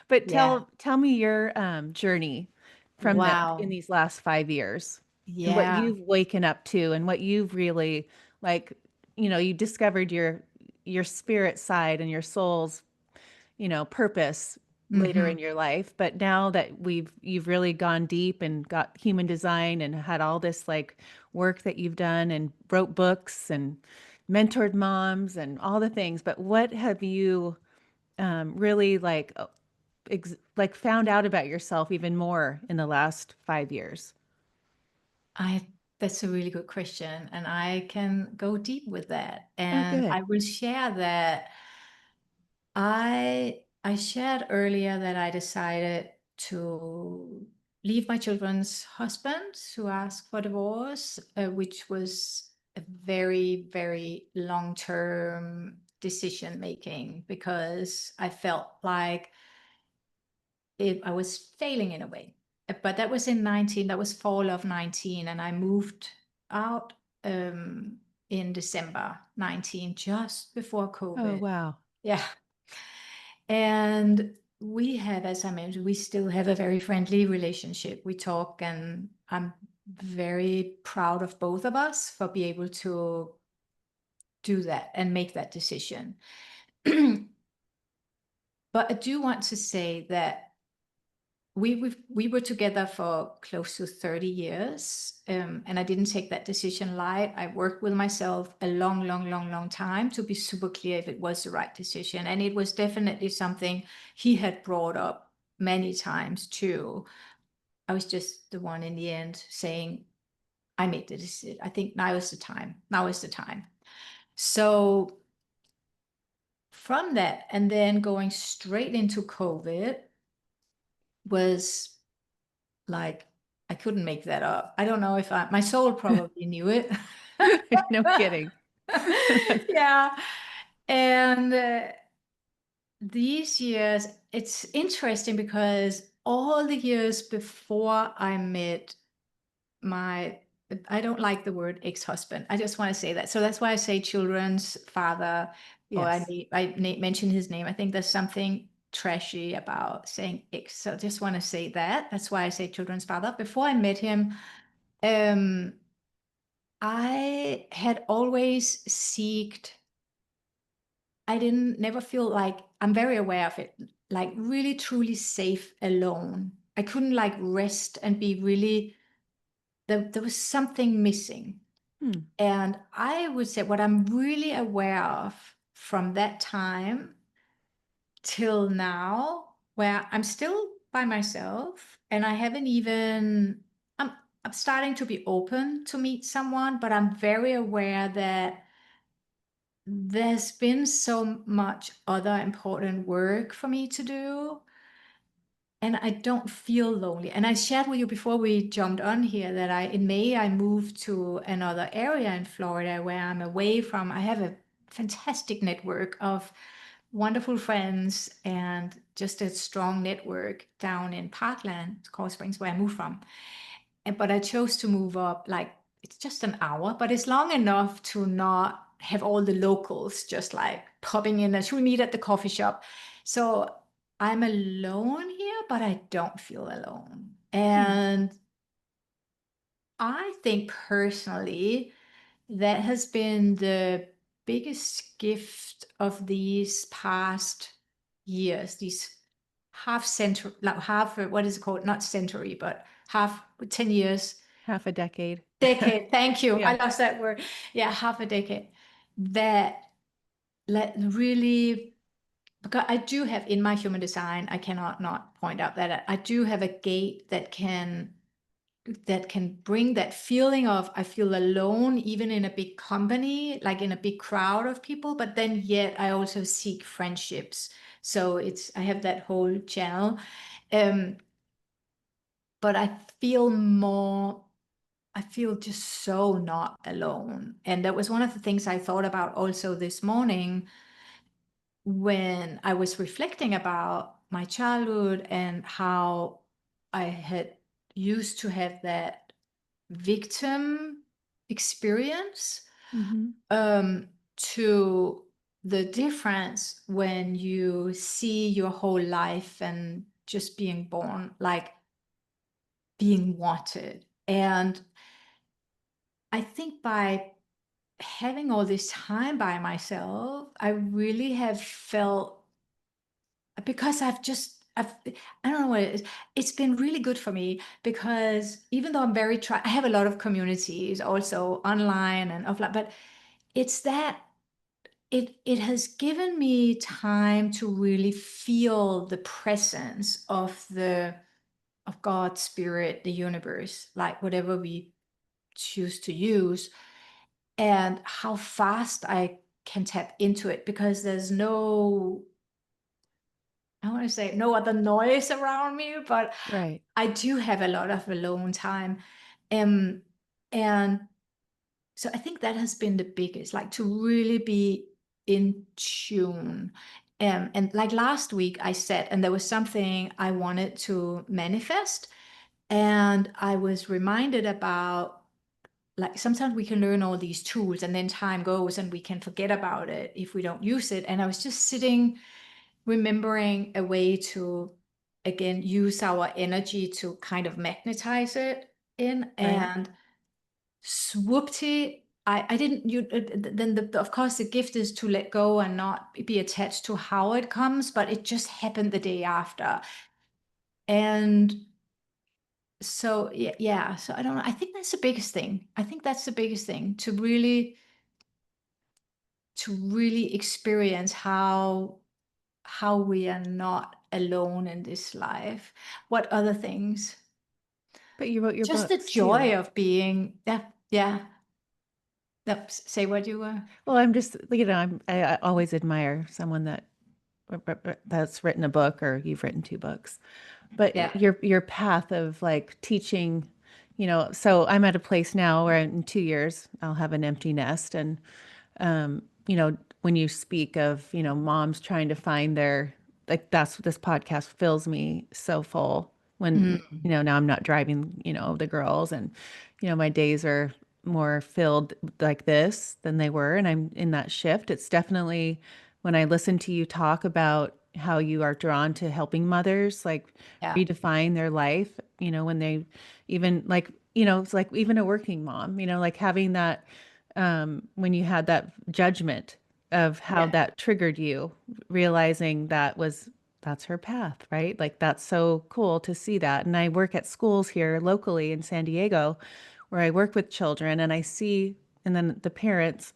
But Yeah. tell me your journey from that in Wow. these last 5 years, and what Yeah. you've waken up to, and what you've really like. You discovered your spirit side and your soul's, purpose later Hmm. in your life. But now that you've really gone deep and got human design and had all this like work that you've done and wrote books and mentored moms and all the things. But what have you really like found out about yourself even more in the last 5 years? I That's a really good question, and I can go deep with that. Oh, And good. I will share that I I shared earlier that I decided to leave my children's husband who asked for divorce, which was a very, very long-term decision making because I felt like I was failing in a way. But that was in 19, that was fall of 19, and I moved out in December 19, just before Oh, COVID. wow. Yeah. And we have, as I mentioned, we still have a very friendly relationship. We talk, and I'm very proud of both of us for being able to do that and make that decision. But I do want to say that we were together for close to 30 years, and I didn't take that decision light. I worked with myself a long, long, long, long time to be super clear if it was the right decision, and it was definitely something he had brought up many times too. I was just the one in the end saying, I made the decision. I think now is the time. Now is the time. So from that, and then going straight into COVID was like, I couldn't make that up. I don't know if my soul probably knew it. No kidding. Yeah. And these years, it's interesting because all the years before I met my, I don't like the word ex-husband. I just want to say that. So that's why I say children's father, or Yes. mention his name. I think there's something trashy about saying ex. So I just want to say that. That's why I say children's father. Before I met him, um, I had always seeked, I didn't never feel like, I'm very aware of it, like really truly safe alone. I couldn't like rest and be really, there was something missing. Hmm. And I would say what I'm really aware of from that time till now, where I'm still by myself and I haven't even, I'm starting to be open to meet someone, but I'm very aware that there's been so much other important work for me to do, and I don't feel lonely. And I shared with you before we jumped on here that in May I moved to another area in Florida where I'm away from, I have a fantastic network of wonderful friends and just a strong network down in Parkland, Coral Springs, where I moved from. But I chose to move up, like it's just an hour, but it's long enough to not have all the locals just like popping in and should we meet at the coffee shop? So I'm alone here, but I don't feel alone. Hmm. And I think personally that has been the biggest gift of these past years, these half century, like half, what is it called? Not century, but half 10 years. Half a decade. Decade. Thank you. I Yeah. lost that word. Yeah, half a decade. That let really, because I do have in my human design, I cannot not point out that I do have a gate that can bring that feeling of I feel alone even in a big company, like in a big crowd of people, but then yet I also seek friendships. So it's I have that whole channel. Um, but I feel just so not alone. And that was one of the things I thought about also this morning when I was reflecting about my childhood and how I had used to have that victim experience, Hmm. to the difference when you see your whole life and just being born, like being wanted. And I think by having all this time by myself, I really have felt, because I don't know what it is. It's been really good for me because even though I'm I have a lot of communities also online and offline, but it's that it has given me time to really feel the presence of God, spirit, the universe, like whatever we choose to use, and how fast I can tap into it because there's no I want to say no other noise around me, but Right. I do have a lot of alone time. Um, and so I think that has been the biggest, like to really be in tune. And like last week, I said, and there was something I wanted to manifest. And I was reminded about, like, sometimes we can learn all these tools and then time goes and we can forget about it if we don't use it. And I was just sitting, remembering a way to, again, use our energy to kind of magnetize it in. Right. And swoopty, I didn't, then of course the gift is to let go and not be attached to how it comes, but it just happened the day after. And so yeah, so I don't know. I think that's the biggest thing. I think that's the biggest thing, to really experience how we are not alone in this life. What other things? But you wrote your Just the books too. joy of being, yeah, yeah. Say what you were. Well, I'm just, I always admire someone that's written a book or you've written two books. But Yeah. your path of like teaching, so I'm at a place now where in 2 years I'll have an empty nest. And when you speak of, moms trying to find their, like, that's what this podcast fills me so full when, Mm, now I'm not driving, the girls, and, my days are more filled like this than they were. And I'm in that shift. It's definitely when I listen to you talk about how you are drawn to helping mothers, like yeah. redefine their life, when they even like, it's like even a working mom, like having that when you had that judgment of how Yeah. that triggered you, realizing that's her path, right? Like that's so cool to see that. And I work at schools here locally in San Diego where I work with children and I see, and then the parents,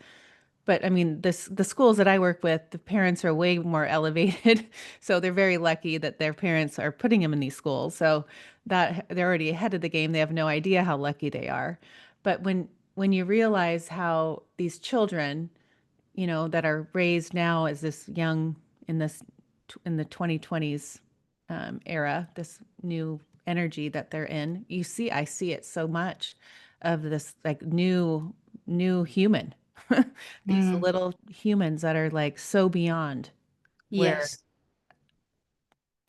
but I mean, the schools that I work with, the parents are way more elevated. So they're very lucky that their parents are putting them in these schools. So that they're already ahead of the game. They have no idea how lucky they are. But when you realize how these children, that are raised now as this young in this in the 2020s era, this new energy that they're in, I see it so much of this like new human, these Mm, little humans that are like so beyond where, yes.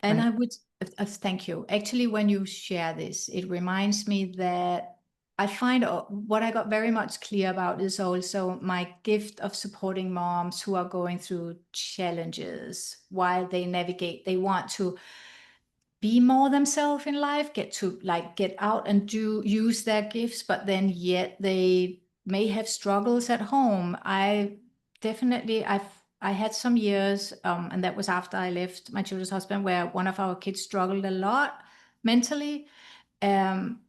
And right? I would thank you. Actually, when you share this, it reminds me that I find what I got very much clear about is also my gift of supporting moms who are going through challenges while they navigate. They want to be more themselves in life, get to like get out and do use their gifts, but then yet they may have struggles at home. I had some years, and that was after I left my children's husband, where one of our kids struggled a lot mentally. Um,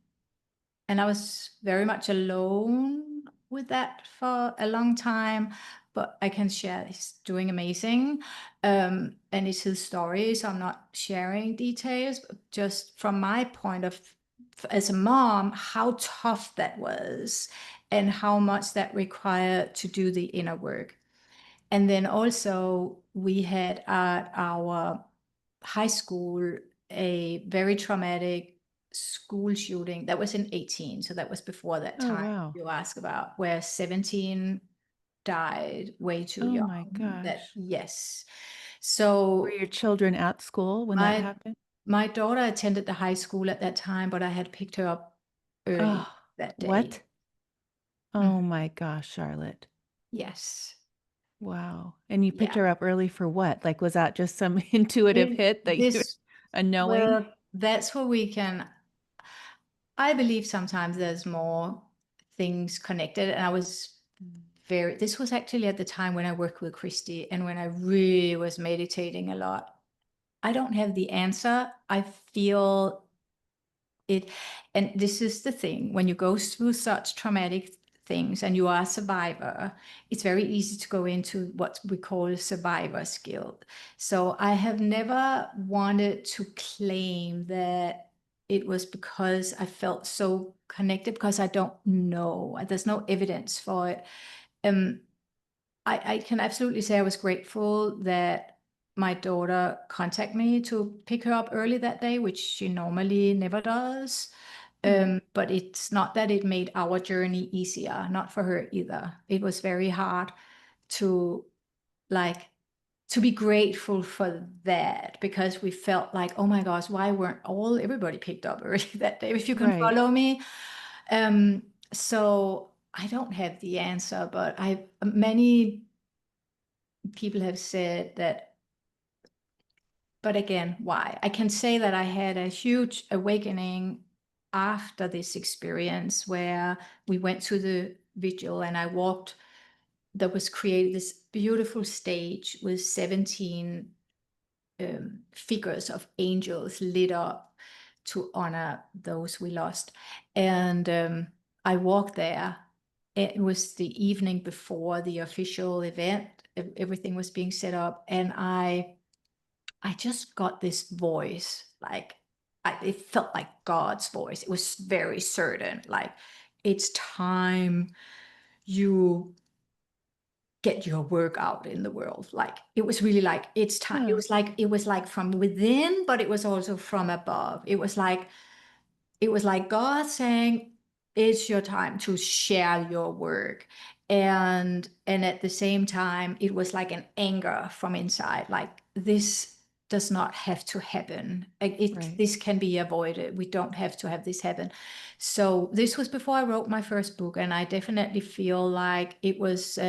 and I was very much alone with that for a long time. But I can share he's doing amazing, and it's his story, so I'm not sharing details. But just from my point of, as a mom, how tough that was, and how much that required to do the inner work. And then also we had at our high school a very traumatic school shooting that was in 18, so that was before that Oh, time wow. you ask about, where 17 died way too Oh young. my That, gosh. yes. Were So your children at school when that my happened? my daughter attended the high school at that time, but I had picked her up early Oh, that day. what? Oh Mhm. my gosh, Charlotte. Yes. Wow. And you picked Yeah. her up early for what? Like, was that just some intuitive In hit that you, this, a knowing? well, that's where we can, I believe sometimes there's more things connected. And I was this was actually at the time when I worked with Christy and when I really was meditating a lot. I don't have the answer. I feel it. And this is the thing, when you go through such traumatic things and you are a survivor, it's very easy to go into what we call survivor guilt. So I have never wanted to claim that it was because I felt so connected, because I don't know. There's no evidence for it. um I can absolutely say I was grateful that my daughter contact me to pick her up early that day, which she normally never does. Hmm. But it's not that it made our journey easier, not for her either. It was very hard to like to be grateful for that because we felt like, oh my gosh, why weren't everybody picked up early that day? If you can Right. follow me. Um, so I don't have the answer, but many people have said that, but again, why? I can say that I had a huge awakening after this experience where we went to the vigil and I walked, that was created this beautiful stage with 17 figures of angels lit up to honor those we lost. And I walked there. It was the evening before the official event. Everything was being set up, and I just got this voice, like it felt like God's voice. It was very certain, like it's time you get your work out in the world. Like it was really like it's time. Huh. It was like from within, but it was also from above. It was like God saying, it's your time to share your work. And at the same time, it was like an anger from inside, like this does not have to happen. Right. This can be avoided. We don't have to have this happen. So this was before I wrote my first book, and I definitely feel like it was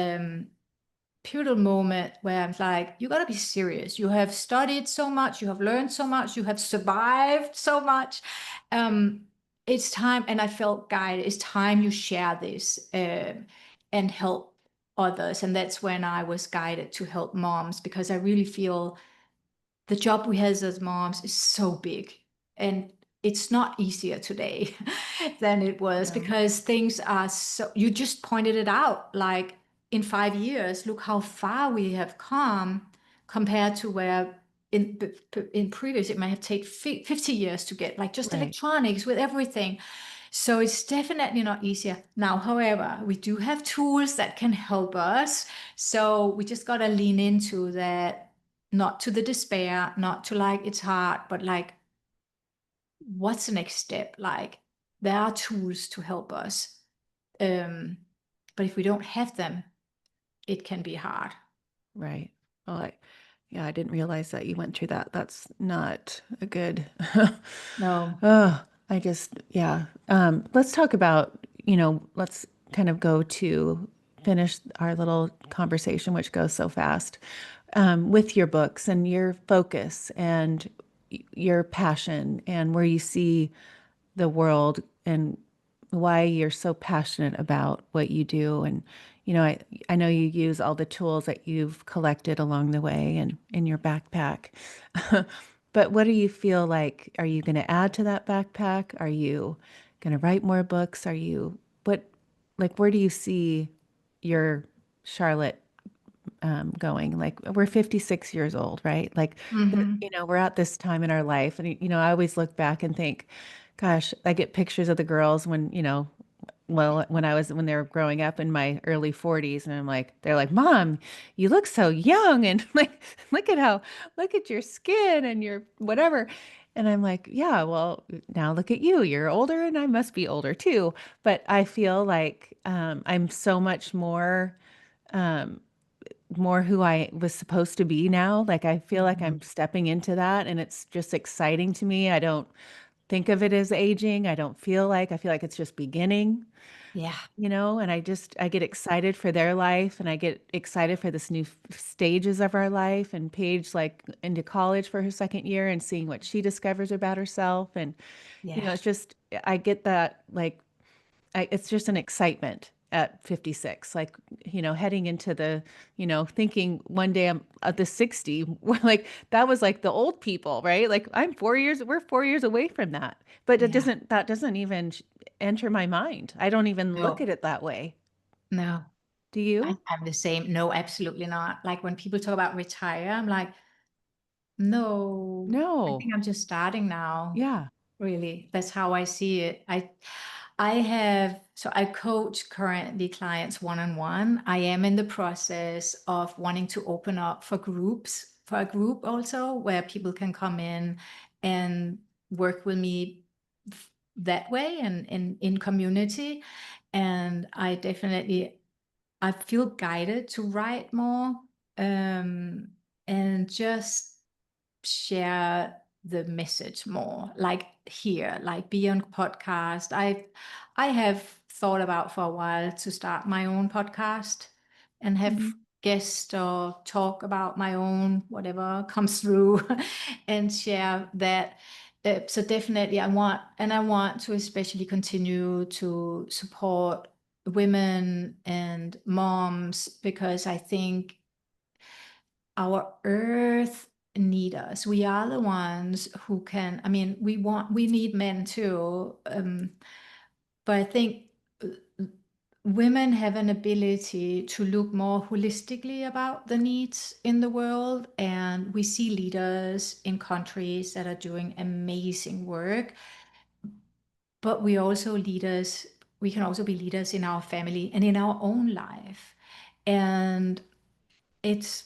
pivotal moment where I'm like, you got to be serious. You have studied so much, you have learned so much, you have survived so much. Um, it's time, and I felt guided. It's time you share this and help others. And that's when I was guided to help moms because I really feel the job we have as moms is so big, and it's not easier today than it was No. because things are so, you just pointed it out, like in 5 years look how far we have come compared to where in previous it might have taken 50 years to get, like just Right. electronics with everything. So it's definitely not easier now. However, we do have tools that can help us, so we just got to lean into that, not to the despair, not to like it's hard, but like what's the next step? Like there are tools to help us. Um, but if we don't have them, it can be hard. Right. Well, yeah, I didn't realize that you went through that. That's not a good. No. Oh, I just, yeah. Let's talk about, let's kind of go to finish our little conversation, which goes so fast, with your books and your focus and your passion and where you see the world and why you're so passionate about what you do. And, I know you use all the tools that you've collected along the way and in your backpack. But what do you feel like? Are you going to add to that backpack? Are you going to write more books? Where do you see your Charlotte going? Like we're 56 years old, right? Like, Mm-hmm. we're at this time in our life, and I always look back and think, gosh, I get pictures of the girls when, well, when they were growing up in my early 40s, and they're like, Mom, you look so young, and like, look at your skin and your whatever. And I'm like, yeah, well, now look at you. You're older, and I must be older too. But I feel like I'm so much um, more who I was supposed to be now. Like I feel like Mm-hmm. I'm stepping into that, and it's just exciting to me. I don't think of it as aging. I feel like it's just beginning, Yeah. and I get excited for their life, and I get excited for this new stages of our life, and Paige like into college for her second year and seeing what she discovers about herself. And, Yeah. it's just, I get that, like, it's just an excitement at 56, like, heading into thinking one day I'm at the 60, like that was like the old people, right? Like we're 4 years away from that. But Yeah. that doesn't even enter my mind. I don't even look No. at it that way. No. Do you? I'm the same. No, absolutely not. Like when people talk about retire, I'm like, no, I No. think I'm just starting now. Yeah. Really, that's how I see it. I have, so I coach currently clients one-on-one. I am in the process of wanting to open up for groups for a group also where people can come in and work with me that way and in community. And I feel guided to write more, um, and just share the message more, like here, like be on podcast. I have thought about for a while to start my own podcast and have Mhm. guests or talk about my own whatever comes through and share that. So definitely I want to especially continue to support women and moms, because I think our earth need us. We are the ones who can, I mean, we need men too. But I think women have an ability to look more holistically about the needs in the world. And we see leaders in countries that are doing amazing work, but we can also be leaders in our family and in our own life. And it's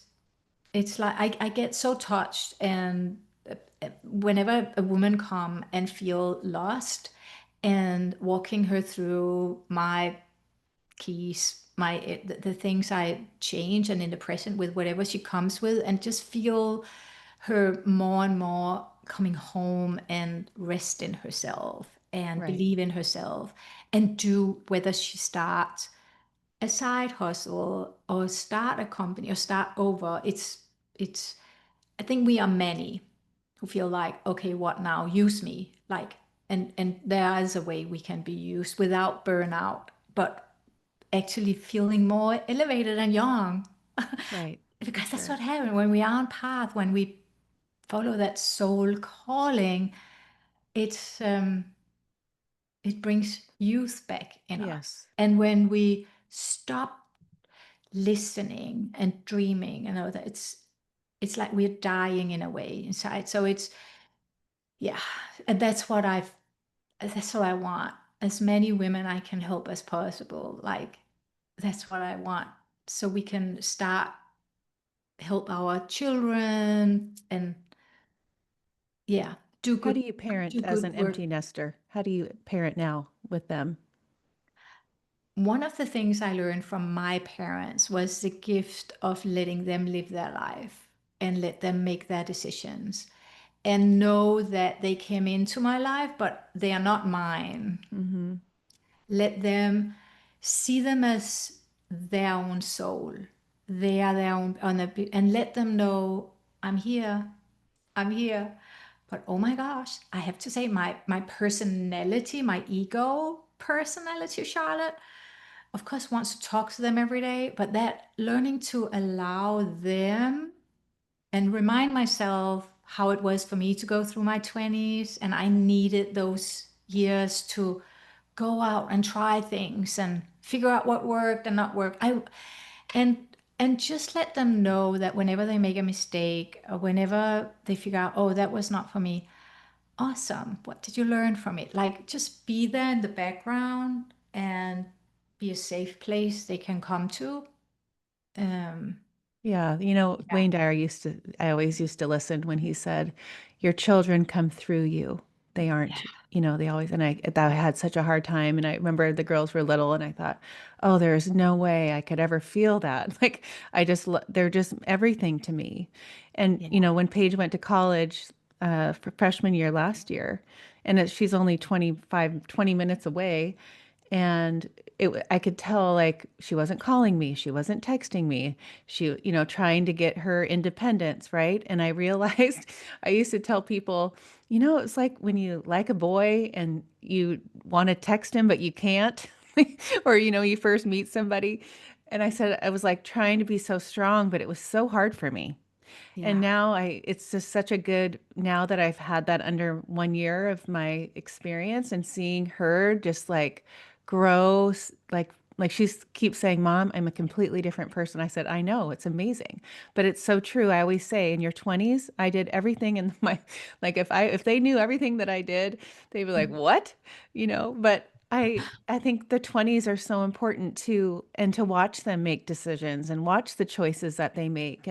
it's like I get so touched, and whenever a woman come and feel lost, and walking her through my keys, the things I change, and in the present with whatever she comes with, and just feel her more and more coming home and rest in herself and Right. believe in herself, and do, whether she starts a side hustle or start a company or start over. It's I think we are many who feel like, okay, what now? Use me. Like, and there is a way we can be used without burnout, but actually feeling more elevated and young. Right. For Because that's sure. what happens when we are on path, when we follow that soul calling. It's it brings youth back in us. Yes. And when we stop listening and dreaming and all that, it's like we're dying in a way inside. So it's, yeah, and that's what I want. As many women I can help as possible. Like, that's what I want. So we can start help our children and, yeah, do How do good you parent do as good an work. empty nester? How do you parent now with them? One of the things I learned from my parents was the gift of letting them live their life and let them make their decisions, and know that they came into my life, but they are not mine. Mm-hmm. Let them see them as their own soul. They are their own, and let them know, I'm here. I'm here. But oh my gosh, I have to say, my personality, my ego personality, Charlotte, of course, wants to talk to them every day, but that learning to allow them and remind myself how it was for me to go through my 20s, and I needed those years to go out and try things and figure out what worked and not worked. And and just let them know that whenever they make a mistake, or whenever they figure out, oh, that was not for me, awesome, what did you learn from it? Like, just be there in the background and be a safe place they can come to. um Yeah, yeah, Wayne Dyer I always used to listen when he said, "Your children come through you. They aren't, yeah, they always," and I had such a hard time. And I remember the girls were little and I thought, oh, there's no way I could ever feel that. Like, they're just everything to me. And, yeah, when Paige went to college, for freshman year last year, and she's only 20 minutes away. And I could tell, like, she wasn't calling me, she wasn't texting me, she, trying to get her independence, right? And I realized I used to tell people, it's like when you like a boy and you want to text him, but you can't, or, you first meet somebody. And I said, I was like trying to be so strong, but it was so hard for me. And yeah, now it's just such a good, now that I've had that under 1 year of my experience and seeing her just like grow, like she's keeps saying, Mom, I'm a completely different person. I said, I know, it's amazing. But it's so true. I always say in your 20s, I did everything in my, like if they knew everything that I did, they'd be like, what? But I think the 20s are so important too, and to watch them make decisions and watch the choices that they make.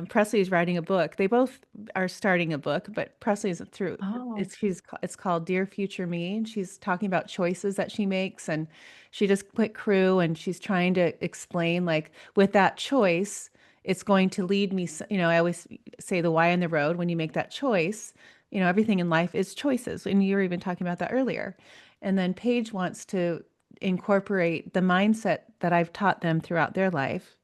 Presley's writing a book. They both are starting a book, but Presley's through Oh, it's called Dear Future Me, and she's talking about choices that she makes, and she just quit crew, and she's trying to explain like with that choice, it's going to lead me. I always say the why on the road when you make that choice. Everything in life is choices, and you were even talking about that earlier. And then Paige wants to incorporate the mindset that I've taught them throughout their life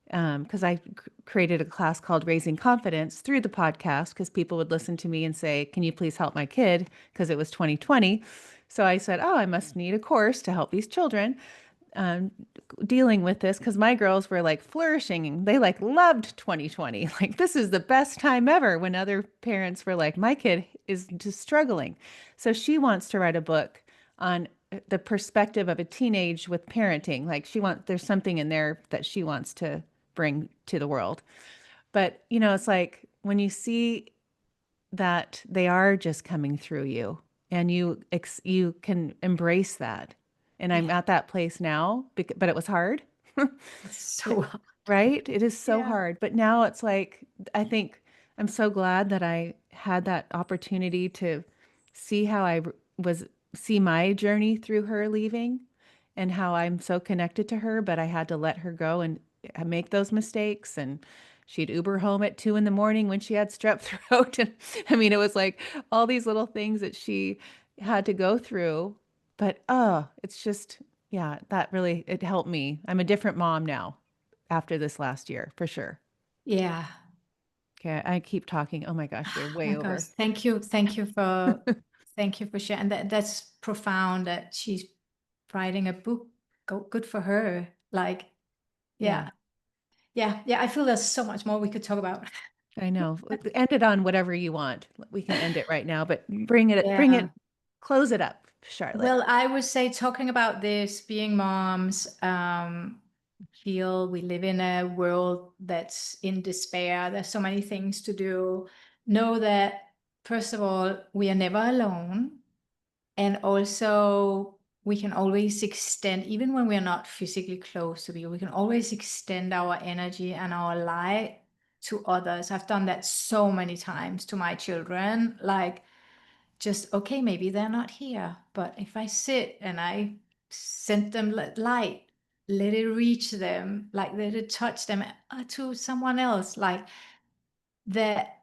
because I created a class called Raising Confidence through the podcast because people would listen to me and say, "Can you please help my kid?" Because it was 2020. So I said, "Oh, I must need a course to help these children um, dealing with this," because my girls were like flourishing. They like loved 2020. Like, this is the best time ever, when other parents were like, my kid is just struggling. So she wants to write a book on the perspective of a teenage with parenting. Like, there's something in there that she wants to bring to the world. But, it's like when you see that they are just coming through you and you can embrace that. And I'm yeah. at that place now, but it was hard. It's But so hard. right? It is so Yeah. hard. But now it's like, I think I'm so glad that I had that opportunity to see how was, see my journey through her leaving and how I'm so connected to her, but I had to let her go and make those mistakes. And she'd Uber home at 2 in the morning when she had strep throat. And I mean, it was like all these little things that she had to go through. But it's just, yeah, that really, it helped me. I'm a different mom now after this last year, for sure. Yeah. Okay, I keep talking. Oh my gosh, we're Oh way my gosh. over. Thank you for sharing. That's profound that she's writing a book. Good for her. Like, Yeah, yeah. Yeah. Yeah. I feel there's so much more we could talk about. I know. End it on whatever you want. We can end it right now, but Yeah. close it up, Charlotte. Well, I would say talking about this, being moms, feel we live in a world that's in despair. There's so many things to do. Know that, first of all, we are never alone. And also, we can always extend, even when we're not physically close to people, we can always extend our energy and our light to others. I've done that so many times to my children. Like, just, okay, maybe they're not here, but if I sit and I send them light, let it reach them, like let it touch them to someone else, like that.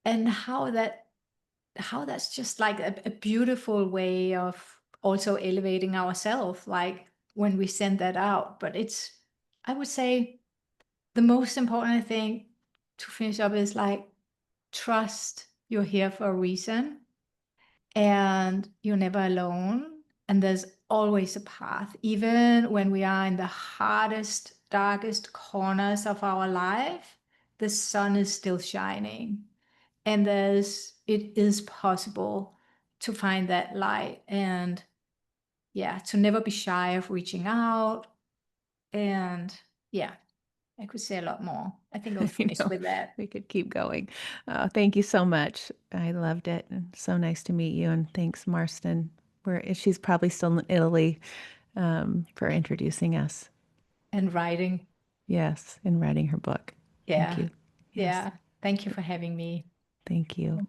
And how that's just like a beautiful way of also elevating ourselves, like when we send that out. But it's, I would say, the most important thing to finish up is like, trust you're here for a reason, and you're never alone, and there's always a path, even when we are in the hardest, darkest corners of our life. The sun is still shining, and it is possible to find that light. And yeah, to never be shy of reaching out. And yeah, I could say a lot more. I think I'll You finish know, with that. we could keep going. Thank you so much. I loved it. And so nice to meet you. And thanks, Marston. She's probably still in Italy, for introducing us. And writing. Yes, in writing her book. Thank Yeah. you. Yes, Yeah. Thank you for having me. thank you.